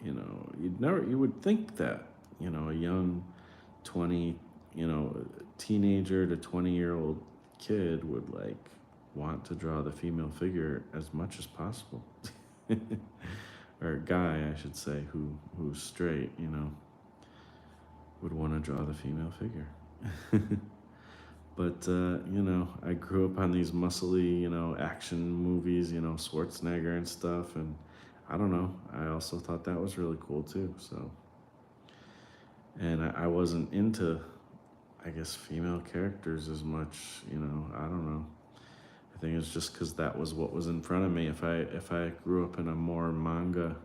you would think that, a young 20, teenager to 20-year-old kid would like want to draw the female figure as much as possible, or a guy, I should say, who's straight, would want to draw the female figure. But, I grew up on these muscly, action movies, Schwarzenegger and stuff. And I don't know, I also thought that was really cool too. So, and I wasn't into, I guess, female characters as much, I don't know. I think it's just because that was what was in front of me. If I grew up in a more manga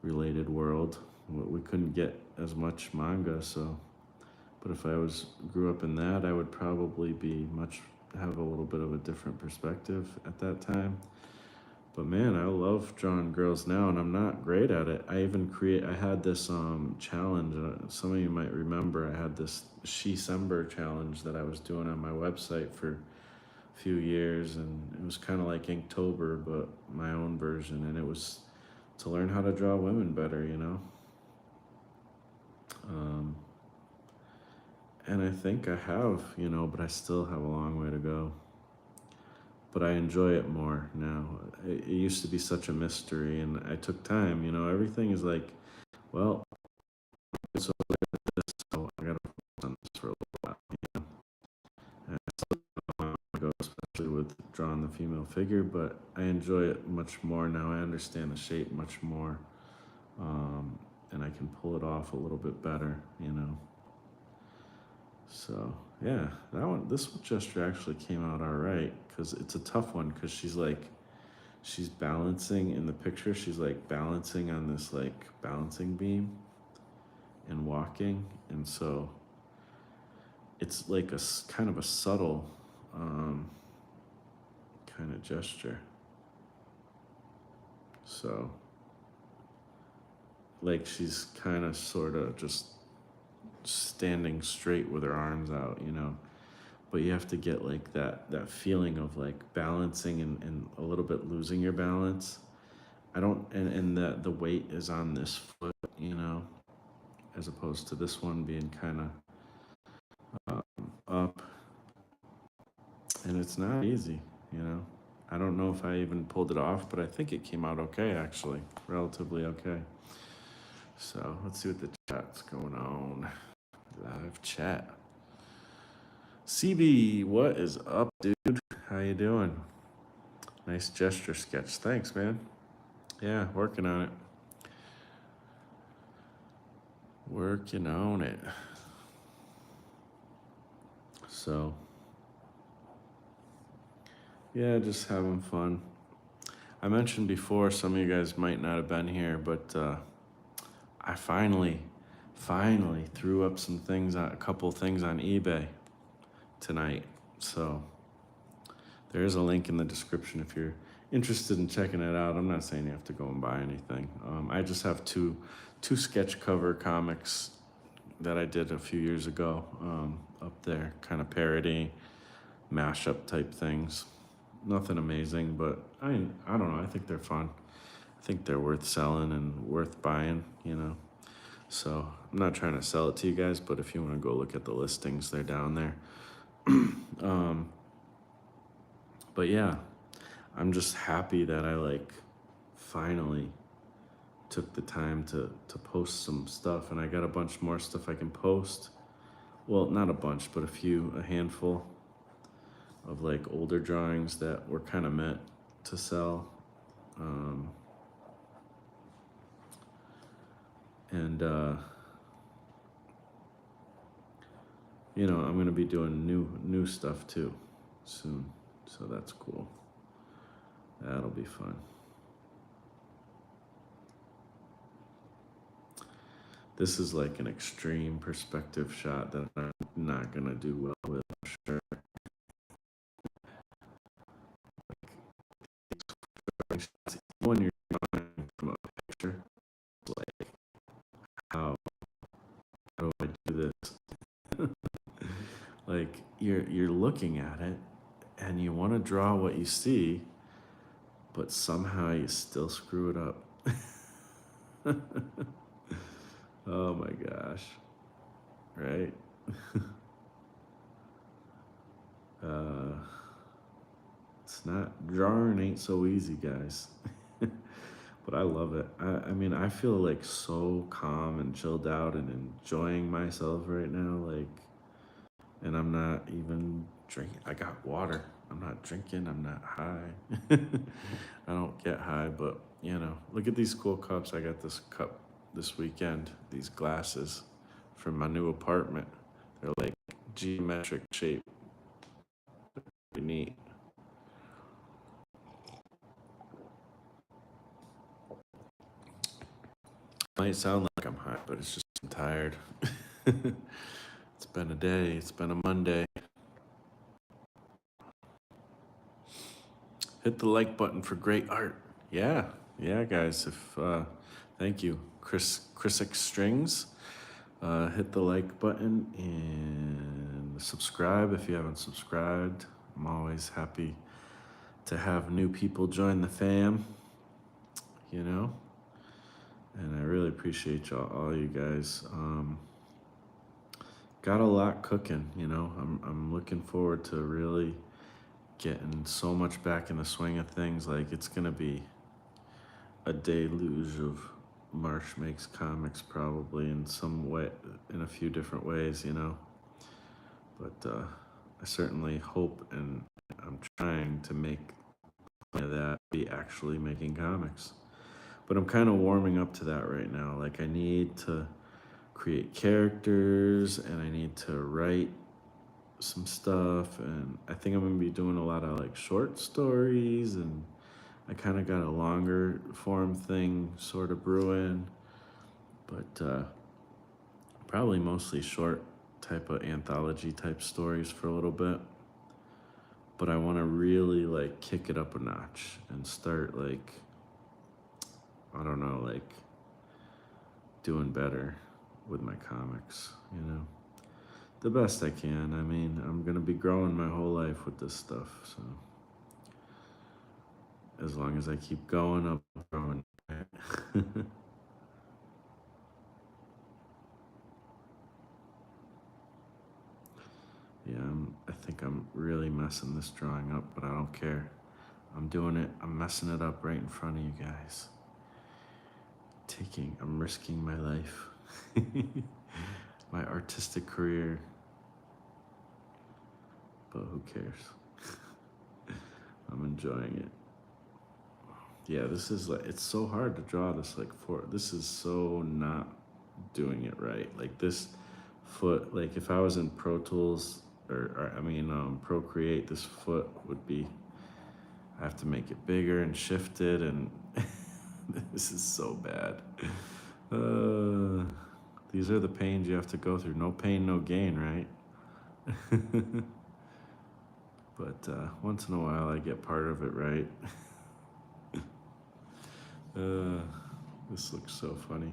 related world, we couldn't get as much manga, so. But if I grew up in that, I would probably have a little bit of a different perspective at that time. But man, I love drawing girls now, and I'm not great at it. I had this challenge. Some of you might remember. I had this She-Sember challenge that I was doing on my website for a few years, and it was kind of like Inktober, but my own version. And it was to learn how to draw women better, And I think I have, but I still have a long way to go. But I enjoy it more now. It used to be such a mystery, and I took time. Everything is like, well, so I gotta focus on this for a little while. And I still don't want to go, especially with drawing the female figure, but I enjoy it much more now. I understand the shape much more, and I can pull it off a little bit better, So yeah, this gesture actually came out all right, because it's a tough one, because she's balancing in the picture. She's like balancing on this like balancing beam and walking, and so it's like a kind of a subtle kind of gesture. So like she's kind of sort of just standing straight with her arms out, but you have to get like that feeling of like balancing and a little bit losing your balance. I don't and the weight is on this foot, as opposed to this one being kind of up, and it's not easy. I don't know if I even pulled it off, but I think it came out okay, actually, relatively okay. So let's see what the chat's going on. Live chat. CB, what is up, dude? How you doing? Nice gesture sketch. Thanks, man. Yeah, working on it. Working on it. So, yeah, just having fun. I mentioned before, some of you guys might not have been here, but I finally threw up a couple things on eBay tonight. So there's a link in the description if you're interested in checking it out, I'm not saying you have to go and buy anything. I just have two sketch cover comics that I did a few years ago, up there, kind of parody, mashup type things. Nothing amazing, but I don't know. I think they're fun. I think they're worth selling and worth buying. So I'm not trying to sell it to you guys, but if you want to go look at the listings, they're down there. Um, but yeah, I'm just happy that I like finally took the time to post some stuff, and I got a bunch more stuff I can post. Well, not a bunch, but a handful of like older drawings that were kind of meant to sell. Um, and I'm gonna be doing new stuff too soon, so that's cool. That'll be fun. This is like an extreme perspective shot that I'm not gonna do well with, I'm sure. When you're drawing from a picture, it's like, how do I do this? Like you're looking at it and you want to draw what you see, but somehow you still screw it up. Oh my gosh. Right? uh, it's not, drawing ain't so easy, guys. But I love it. I mean, I feel like so calm and chilled out and enjoying myself right now. Like, and I'm not even drinking. I got water. I'm not drinking. I'm not high. I don't get high, but look at these cool cups. I got this cup this weekend, these glasses from my new apartment. They're like geometric shape. Pretty neat. Might sound like I'm high, but it's just I'm tired. It's been a day. It's been a Monday. Hit the like button for great art. Yeah, yeah, guys. If thank you, Chris Strings. Hit the like button and subscribe if you haven't subscribed. I'm always happy to have new people join the fam. And I really appreciate all you guys. Got a lot cooking. I'm looking forward to really getting so much back in the swing of things. Like, it's gonna be a deluge of Marsh Makes Comics, probably in some way, in a few different ways. But I certainly hope, and I'm trying to make that be actually making comics. But I'm kind of warming up to that right now. Like, I need to create characters and I need to write some stuff, and I think I'm gonna be doing a lot of like short stories, and I kind of got a longer form thing sort of brewing, but probably mostly short type of anthology type stories for a little bit. But I want to really like kick it up a notch and start like, I don't know, like doing better with my comics, the best I can. I mean, I'm gonna be growing my whole life with this stuff, so as long as I keep going, I'm growing. Yeah, I think I'm really messing this drawing up, but I don't care. I'm doing it. I'm messing it up right in front of you guys. I'm risking my life, my artistic career, but who cares? I'm enjoying it. Yeah, this is like, it's so hard to draw this, like, this is so not doing it right. Like, this foot, like, if I was in Pro Tools, or I mean, Procreate, this foot would be, I have to make it bigger and shift it, and this is so bad. These are the pains you have to go through. No pain, no gain, right? But once in a while, I get part of it right. Uh, this looks so funny.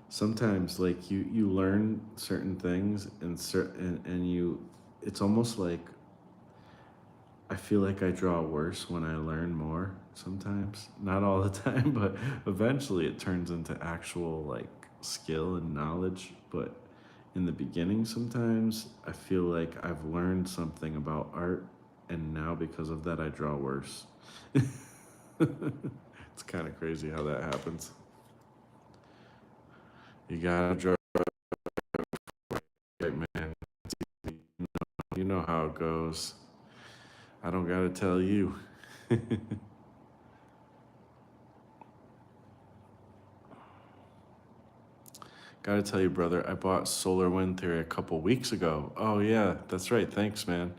Sometimes, like you learn certain things and you, it's almost like I feel like I draw worse when I learn more sometimes. Not all the time, but eventually it turns into actual like skill and knowledge. But in the beginning, sometimes I feel like I've learned something about art, and now because of that, I draw worse. It's kind of crazy how that happens. You gotta draw right, man. You know how it goes. I don't gotta tell you. Gotta tell you, brother, I bought Solar Wind Theory a couple weeks ago. Oh, yeah, that's right. Thanks, man.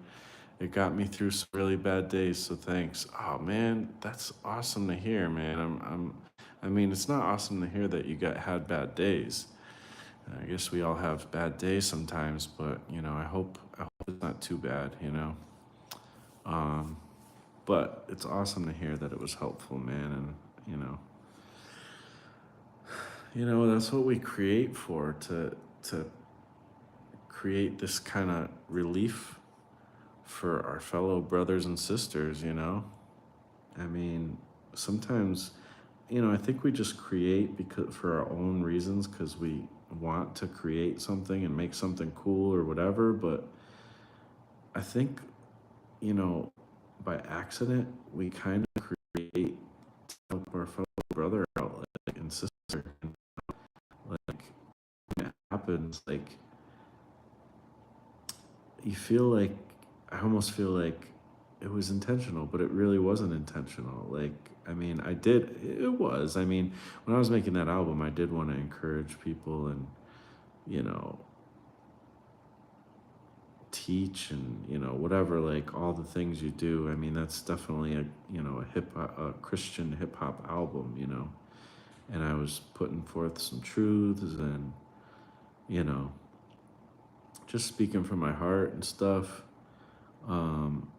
It got me through some really bad days, so thanks. Oh, man, that's awesome to hear, man. I mean, it's not awesome to hear that you had bad days. I guess we all have bad days sometimes, but I hope it's not too bad, you know. Um, but it's awesome to hear that it was helpful, man, and you know, that's what we create for to create this kind of relief for our fellow brothers and sisters, you know? I mean, sometimes, I think we just create because for our own reasons because we want to create something and make something cool or whatever, but I think, you know, by accident, we kind of create to help our fellow brother out like, and sister. And, like, when it happens, like, you feel like I almost feel like it was intentional, but it really wasn't intentional. Like, I mean, it was. I mean, when I was making that album, I did want to encourage people and, you know, teach and, whatever, like all the things you do. I mean, that's definitely a Christian hip hop album, and I was putting forth some truths and, you know, just speaking from my heart and stuff. Um,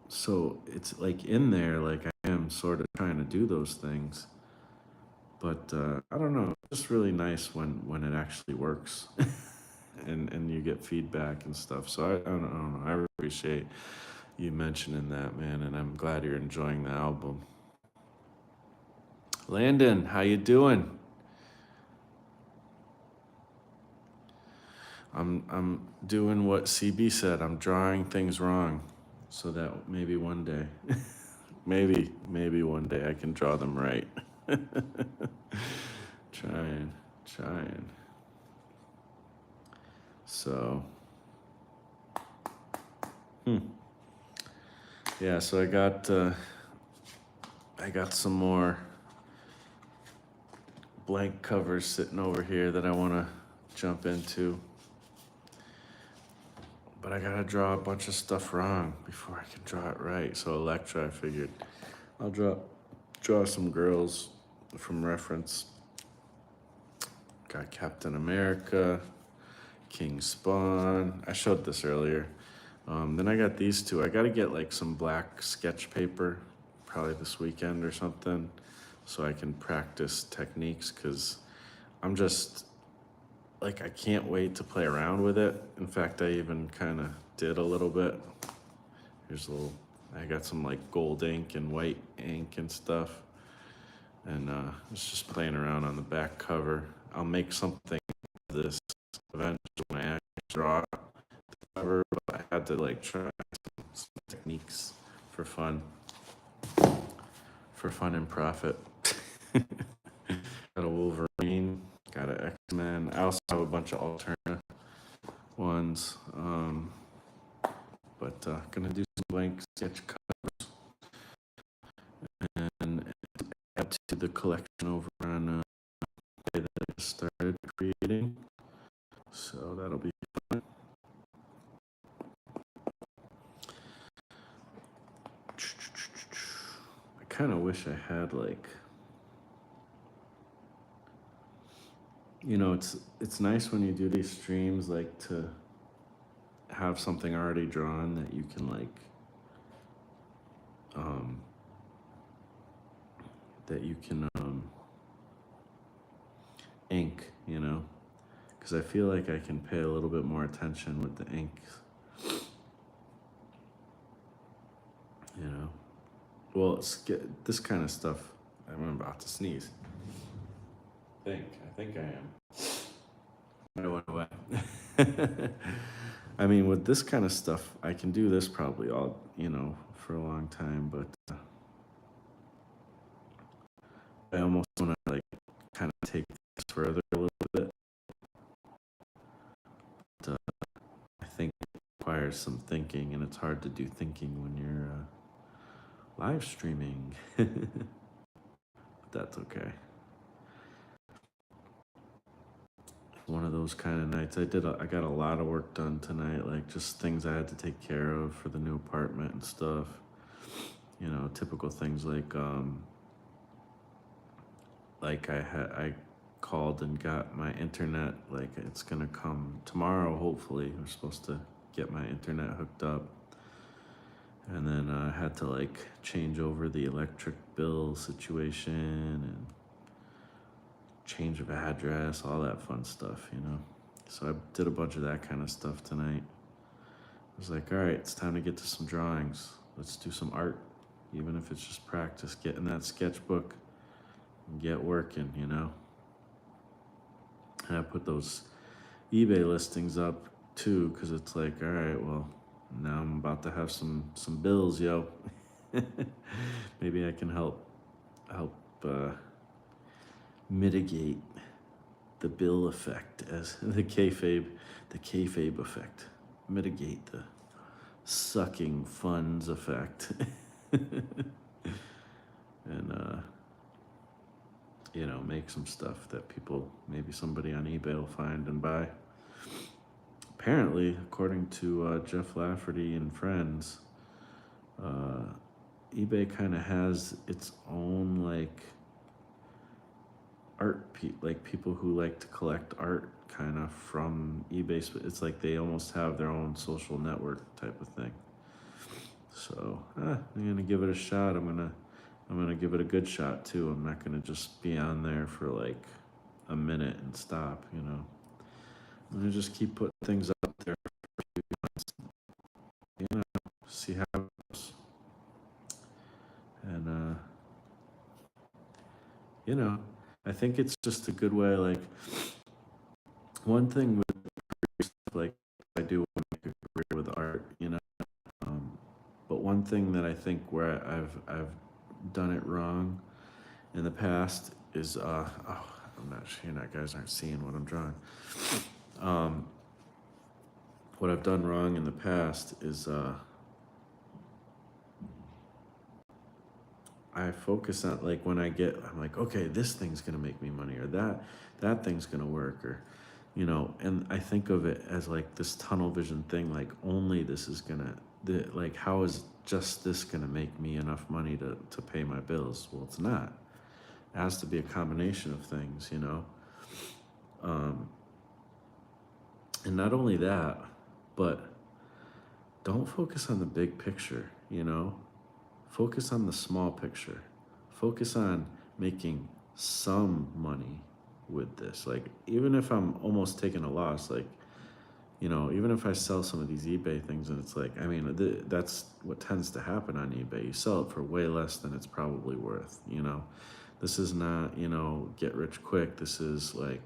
So it's like in there, like I am sort of trying to do those things, but I don't know. It's just really nice when it actually works, and you get feedback and stuff. So I don't know. I really appreciate you mentioning that, man, and I'm glad you're enjoying the album. Landon, how you doing? I'm doing what CB said. I'm drawing things wrong, so that maybe one day, maybe one day I can draw them right. Trying, trying. So, hmm. Yeah. So I got some more blank covers sitting over here that I want to jump into, but I gotta draw a bunch of stuff wrong before I can draw it right. So Electra, I figured I'll draw some girls from reference. Got Captain America, King Spawn. I showed this earlier. Then I got these two. I got to get like some black sketch paper, probably this weekend or something, so I can practice techniques because I'm just like, I can't wait to play around with it. In fact, I even kind of did a little bit. Here's a little, I got some like gold ink and white ink and stuff, and it's just playing around on the back cover. I'll make something of this eventually when I actually draw it cover, but I had to like try some techniques for fun, and profit. Got a Wolverine, got an X-Men. I also have a bunch of alternate ones, but gonna do some blank sketch cuts and add to the collection over on that I just started creating. So that'll be fun. I kind of wish I had like, it's nice when you do these streams like to have something already drawn that you can like um, that you can ink, because I feel like I can pay a little bit more attention with the ink, you know. Well, this kind of stuff. I'm about to sneeze. I think I am. I went away. I mean, with this kind of stuff, I can do this probably all, for a long time, but I almost want to like kind of take this further a little bit. But, I think it requires some thinking, and it's hard to do thinking when you're live streaming. But that's okay. One of those kind of nights. I got a lot of work done tonight, like just things I had to take care of for the new apartment and stuff. Typical things like I called and got my internet, like it's gonna come tomorrow, hopefully. We're supposed to get my internet hooked up. And then I had to like change over the electric bill situation and change of address, all that fun stuff. So I did a bunch of that kind of stuff tonight. I was like, all right, it's time to get to some drawings. Let's do some art, even if it's just practice. Get in that sketchbook and get working. And I put those eBay listings up too, because it's like, all right, well, now I'm about to have some bills, yo. Maybe I can help mitigate the bill effect, as the kayfabe effect. Mitigate the sucking funds effect. And make some stuff that maybe somebody on eBay will find and buy. Apparently, according to Jeff Lafferty and friends, eBay kind of has its own like like people who like to collect art kind of from eBay. It's like they almost have their own social network type of thing. So I'm gonna give it a shot. I'm gonna give it a good shot too. I'm not gonna just be on there for like a minute and stop. I'm gonna just keep putting things up there for a few months. See how it goes. And I think it's just a good way. Like one thing with like I do want to make a career with art. But one thing that I think where I've done it wrong in the past is I'm not sure you guys aren't seeing what I'm drawing. What I've done wrong in the past is I focus on like when I'm like, okay, this thing's gonna make me money, or that thing's gonna work, or and I think of it as like this tunnel vision thing, like only this is like how is just this gonna make me enough money to pay my bills? Well, it's not. It has to be a combination of things. And not only that, but don't focus on the big picture. Focus on the small picture. Focus on making some money with this. Like, even if I'm almost taking a loss, like, even if I sell some of these eBay things and it's like, I mean, that's what tends to happen on eBay. You sell it for way less than it's probably worth. This is not, get rich quick. This is like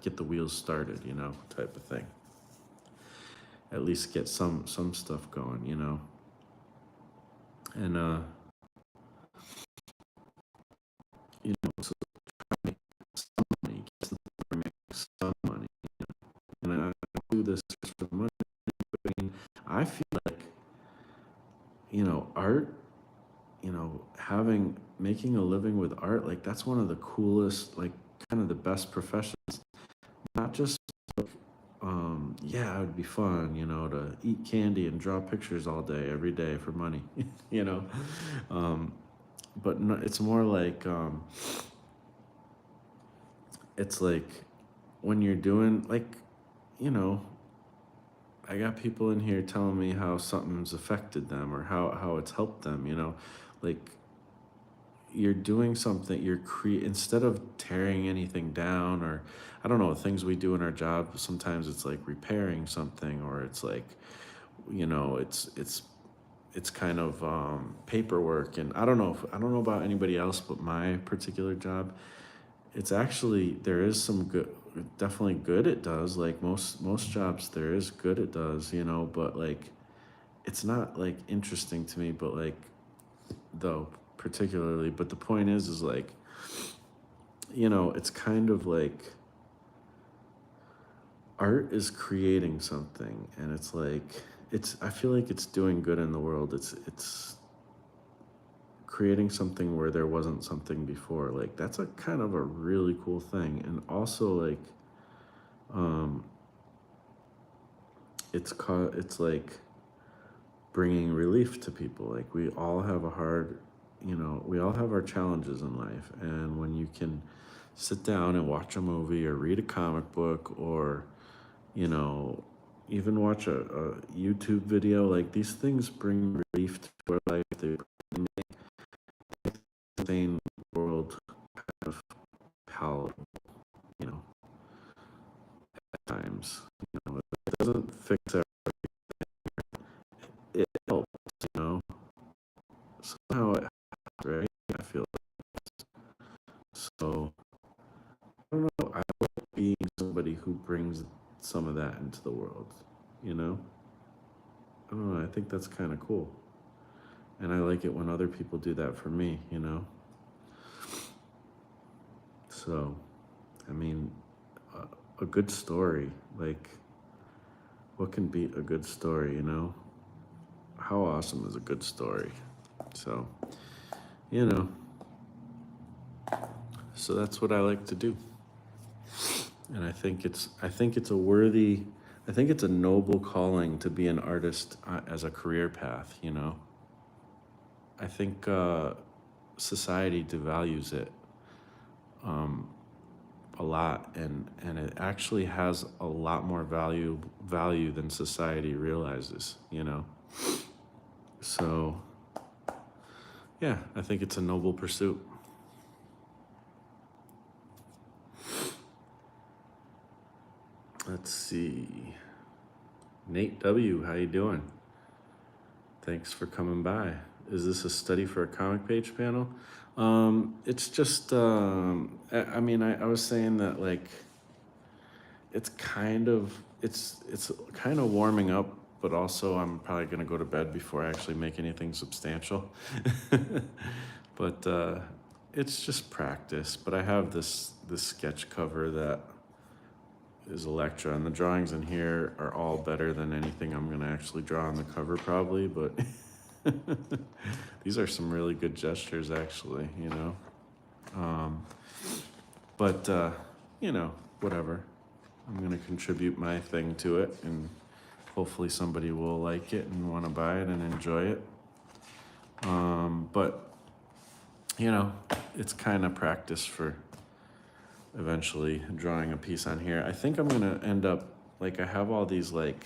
get the wheels started, type of thing. At least get some stuff going. And so make some money, get to the point where make some money. And I don't do this just for the money. I mean, I feel like art, making a living with art, like that's one of the coolest, like kind of the best professions. Not just yeah, it would be fun, to eat candy and draw pictures all day, every day for money, you know. But no, it's more like it's like when you're doing like, you know, I got people in here telling me how something's affected them or how it's helped them, you know? Like you're doing something, instead of tearing anything down, or I don't know, things we do in our job, sometimes it's like repairing something, or it's like, it's kind of paperwork. And I don't know about anybody else, but my particular job, it's actually, there is some good, definitely good it does. Like most jobs, there is good it does, but like it's not like interesting to me, but like, though, particularly. But the point is like, it's kind of like art is creating something, and it's like, I feel like it's doing good in the world. It's creating something where there wasn't something before. Like that's a kind of a really cool thing. And also like, um it's like bringing relief to people. Like we all have a hard, we all have our challenges in life, and when you can sit down and watch a movie or read a comic book, or you know even watch a YouTube video, like these things bring relief to our life. They make the sane world kind of palatable, you know at times. It doesn't fix everything. It helps, somehow it helps, right? I feel so. I don't know. I like being somebody who brings some of that into the world. You know, I don't know. I think that's kind of cool, and I like it when other people do that for me. So, I mean, a good story. Like, what can beat a good story? How awesome is a good story? So, you know, so that's what I like to do. And I think it's a noble calling to be an artist as a career path. I think society devalues it um, a lot, and it actually has a lot more value than society realizes. So yeah, I think it's a noble pursuit. Let's see. Nate W, how you doing? Thanks for coming by. Is this a study for a comic page panel? It's just, I mean, I was saying that like, it's kind of warming up, but also I'm probably gonna go to bed before I actually make anything substantial. But it's just practice. But I have this sketch cover that is Electra, and the drawings in here are all better than anything I'm gonna actually draw on the cover probably, but these are some really good gestures actually. Um, but whatever. I'm gonna contribute my thing to it, and hopefully somebody will like it and want to buy it and enjoy it. But it's kind of practice for eventually drawing a piece on here. I think I'm gonna end up, like, I have all these like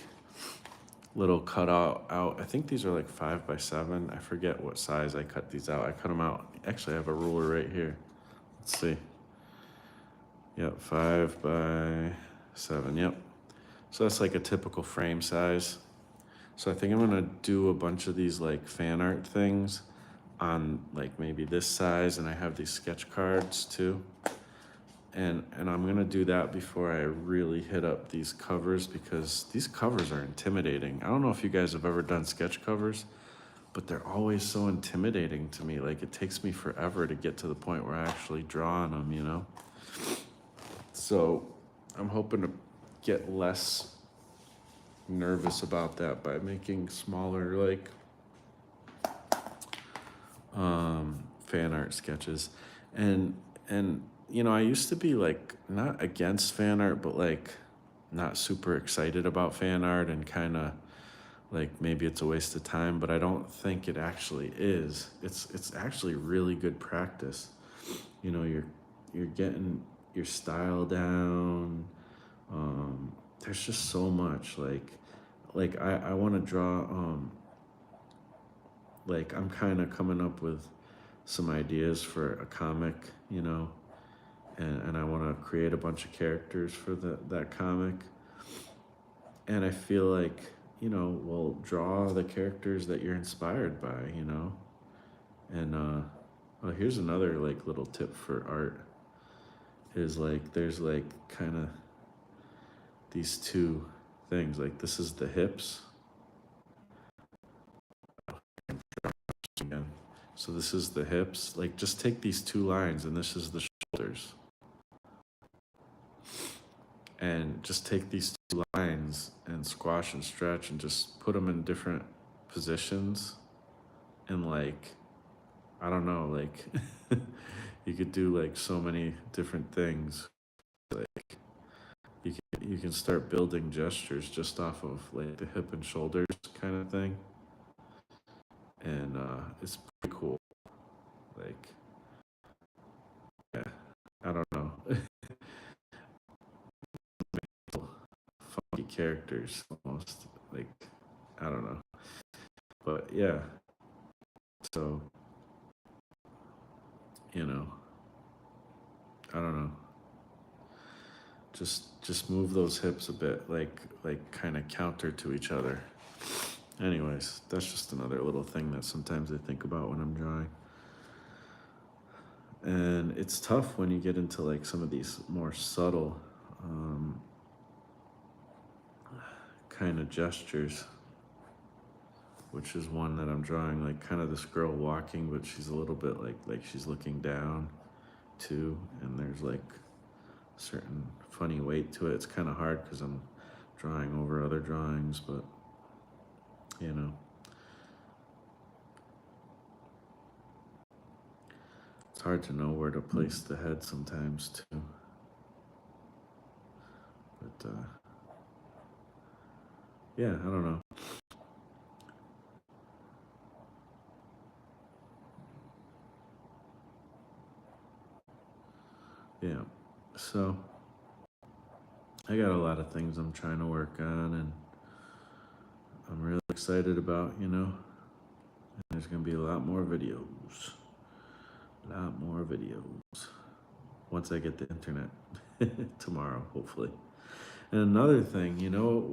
little cut out. I think these are like 5x7. I forget what size I cut these out. I cut them out. Actually, I have a ruler right here. Let's see. Yep, 5x7. Yep. So that's like a typical frame size. So I think I'm gonna do a bunch of these like fan art things on like maybe this size, and I have these sketch cards too. And I'm gonna do that before I really hit up these covers, because these covers are intimidating. I don't know if you guys have ever done sketch covers, but they're always so intimidating to me. Like, it takes me forever to get to the point where I actually draw on them. So I'm hoping to get less nervous about that by making smaller like fan art sketches. And I used to be like not against fan art, but like not super excited about fan art, and kind of like maybe it's a waste of time, but I don't think it actually is. It's actually really good practice. You're getting your style down. There's just so much like like I want to draw, like I'm kind of coming up with some ideas for a comic, you know, and I want to create a bunch of characters for that comic. And I feel like, well, draw the characters that you're inspired by, and well, here's another like little tip for art is like there's like kind of these two things. Like this is the hips again. So this is the hips. Like just take these two lines and this is the shoulders. And just take these two lines and squash and stretch and just put them in different positions. And like, I don't know, like you could do like so many different things. Like you can start building gestures just off of like the hip and shoulders kind of thing. And it's pretty cool. Like, yeah, I don't know. Funky characters almost. Like, I don't know. But yeah, so, you know, I don't know. Just move those hips a bit, like kind of counter to each other. Anyways, that's just another little thing that sometimes I think about when I'm drawing. And it's tough when you get into like some of these more subtle kind of gestures, which is one that I'm drawing, like kind of this girl walking, but she's a little bit like she's looking down too, and there's like a certain funny weight to it. It's kind of hard because I'm drawing over other drawings, but you know, it's hard to know where to place the head sometimes too. But yeah, I don't know. Yeah, so I got a lot of things I'm trying to work on, and I'm really excited about, and there's gonna be a lot more videos. A lot more videos. Once I get the internet tomorrow, hopefully. And another thing,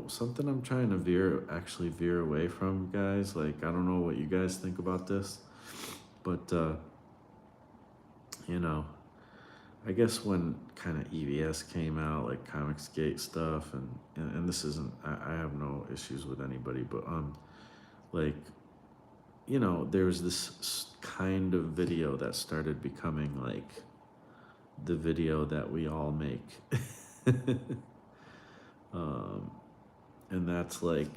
something I'm trying to actually veer away from, guys. Like, I don't know what you guys think about this, but, you know, I guess when kind of EVS came out, like Comicsgate stuff, and this isn't, I have no issues with anybody, but, like, there was this kind of video that started becoming like the video that we all make. um, and that's like,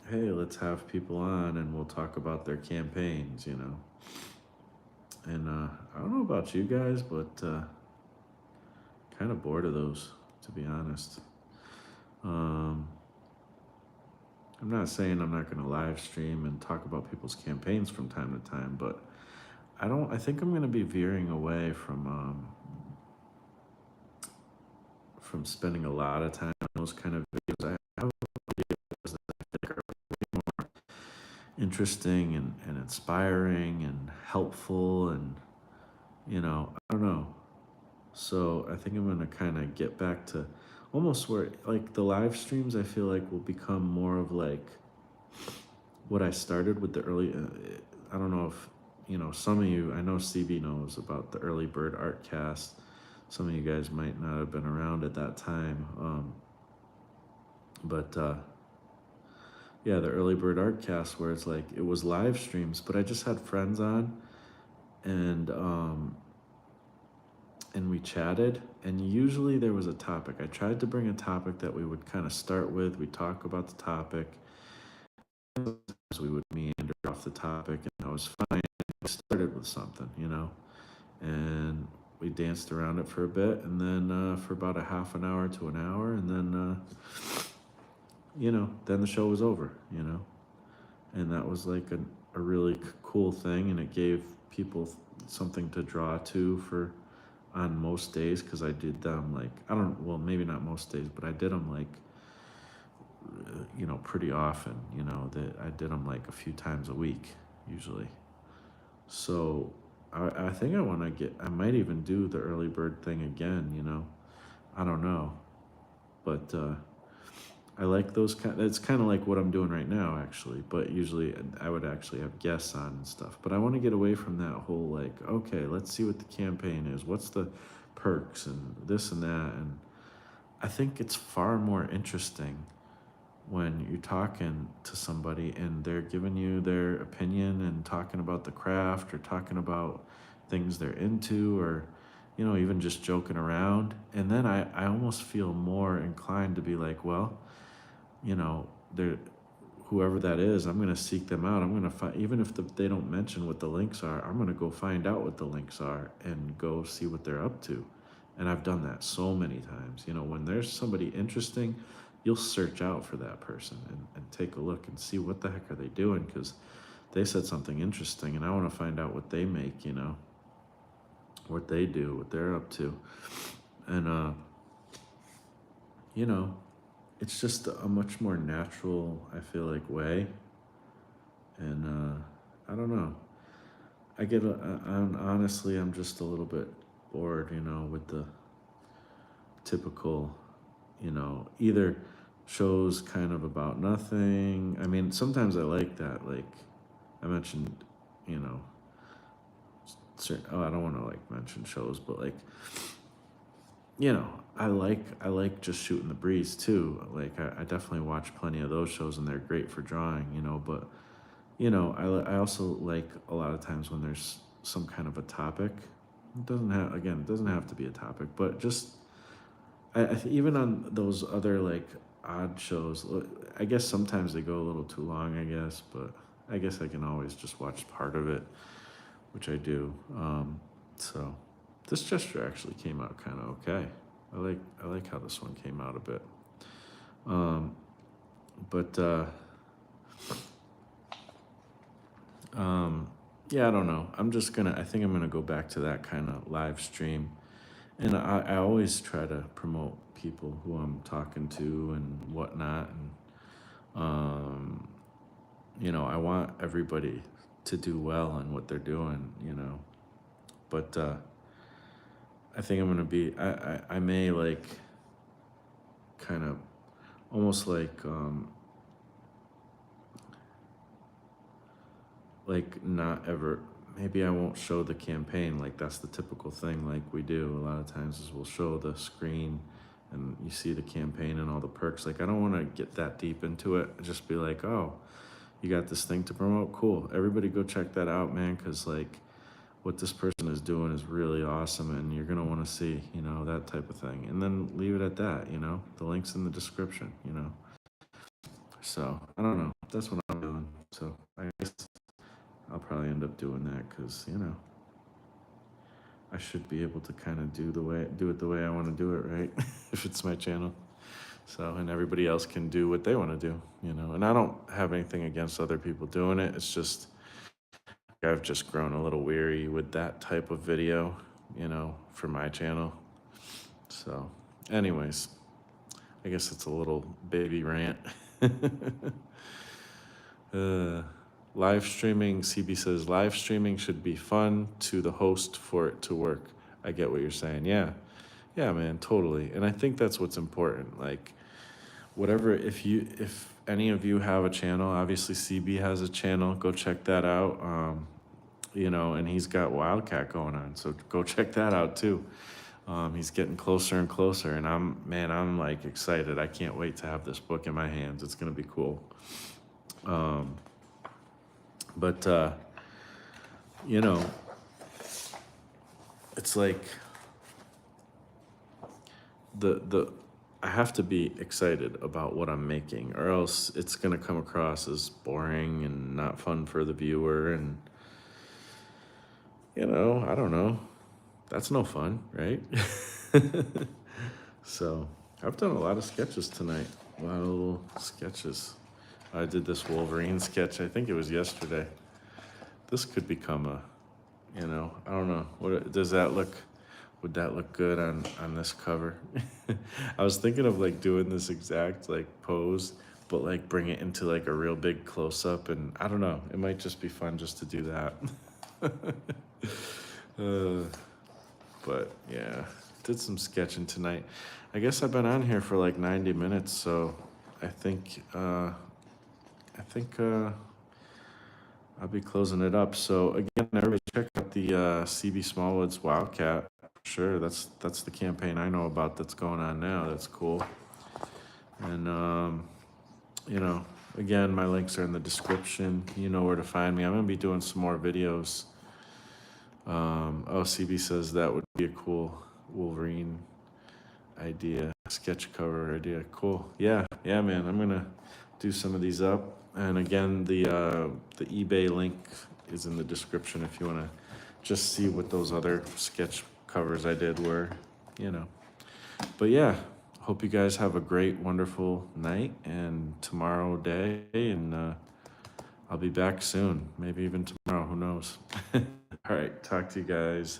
hey, let's have people on and we'll talk about their campaigns, And I don't know about you guys, but kind of bored of those, to be honest. I'm not saying I'm not going to live stream and talk about people's campaigns from time to time, but I think I'm going to be veering away from spending a lot of time on those kind of videos. I have videos that I think are more interesting and inspiring and helpful, and I don't know. So I think I'm going to kind of get back to almost where like the live streams I feel like will become more of like what I started with the early I don't know if some of you, I know CB knows about the early bird art cast. Some of you guys might not have been around at that time, but yeah, the early bird art cast, where it's like it was live streams, but I just had friends on, and we chatted, and usually there was a topic. I tried to bring a topic that we would kind of start with. We talk about the topic, as we would meander off the topic, and that was fine. We started with something, and we danced around it for a bit, and then for about a half an hour to an hour, and then then the show was over, and that was like a really cool thing, and it gave people something to draw to for on most days, because I did them like, well, maybe not most days, but I did them like pretty often. That I did them like a few times a week usually. So I think I might even do the early bird thing again. I don't know. But I like those it's kind of like what I'm doing right now, actually. But usually I would actually have guests on and stuff. But I want to get away from that whole like, okay, let's see what the campaign is. What's the perks and this and that. And I think it's far more interesting when you're talking to somebody and they're giving you their opinion and talking about the craft or talking about things they're into, or even just joking around. And then I almost feel more inclined to be like, well, you know they're whoever that is, I'm going to seek them out. I'm going to find, even if they don't mention what the links are, I'm going to go find out what the links are and go see what they're up to. And I've done that so many times. When there's somebody interesting, you'll search out for that person and take a look and see what the heck are they doing, because they said something interesting and I want to find out what they make, what they do, what they're up to. And, you know, it's just a much more natural, I feel like, way. And I don't know. Honestly, I'm just a little bit bored, with the typical, either shows kind of about nothing. I mean, sometimes I like that. Like I mentioned, you know, I don't want to like mention shows, but like, I like just shooting the breeze too. Like I definitely watch plenty of those shows and they're great for drawing, but I also like a lot of times when there's some kind of a topic. It doesn't have to be a topic, but just even on those other like odd shows, I guess sometimes they go a little too long, I guess, but I guess I can always just watch part of it, which I do. So this gesture actually came out kind of okay. I like how this one came out a bit. But yeah, I don't know. I think I'm gonna go back to that kind of live stream. And I always try to promote people who I'm talking to and whatnot. And, I want everybody to do well in what they're doing. But I think I'm going to I may like kind of almost like not ever, maybe I won't show the campaign. Like that's the typical thing like we do a lot of times is we'll show the screen and you see the campaign and all the perks. Like I don't want to get that deep into it. Just be like, oh, you got this thing to promote, cool, everybody go check that out, man, because like what this person is doing is really awesome and you're going to want to see, that type of thing. And then leave it at that. The link's in the description. So I don't know, that's what I'm doing. So I guess I'll probably end up doing that because, I should be able to kind of do it the way I want to do it, right? If it's my channel. So, and everybody else can do what they want to do, And I don't have anything against other people doing it. It's just I've just grown a little weary with that type of video, for my channel. So, anyways, I guess it's a little baby rant. Live streaming, CB says, live streaming should be fun to the host for it to work. I get what you're saying. Yeah, man, totally. And I think that's what's important. Like, whatever, if any of you have a channel, obviously CB has a channel, go check that out. And he's got Wildcat going on, so go check that out too. He's getting closer and closer, and I'm like excited. I can't wait to have this book in my hands. It's gonna be cool. But it's like the I have to be excited about what I'm making, or else it's gonna come across as boring and not fun for the viewer. And I don't know. That's no fun, right? So I've done a lot of sketches tonight. A lot of little sketches. I did this Wolverine sketch, I think it was yesterday. This could become I don't know. Would that look good on this cover? I was thinking of like doing this exact like pose, but like bring it into like a real big close up. And I don't know, it might just be fun just to do that. uh, but yeah, did some sketching tonight. I guess I've been on here for like 90 minutes, so I think I'll be closing it up. So again, everybody check out the CB Smallwoods Wildcat. Sure, that's the campaign I know about that's going on now. That's cool. And you know, again, my links are in the description. You know where to find me. I'm gonna be doing some more videos. CB says that would be a cool Wolverine idea, sketch cover idea. Cool. Yeah, man. I'm gonna do some of these up. And again, the eBay link is in the description if you wanna just see what those other sketch covers I did were, you know. But yeah, hope you guys have a great, wonderful night and tomorrow day, and I'll be back soon, maybe even tomorrow, who knows. All right, talk to you guys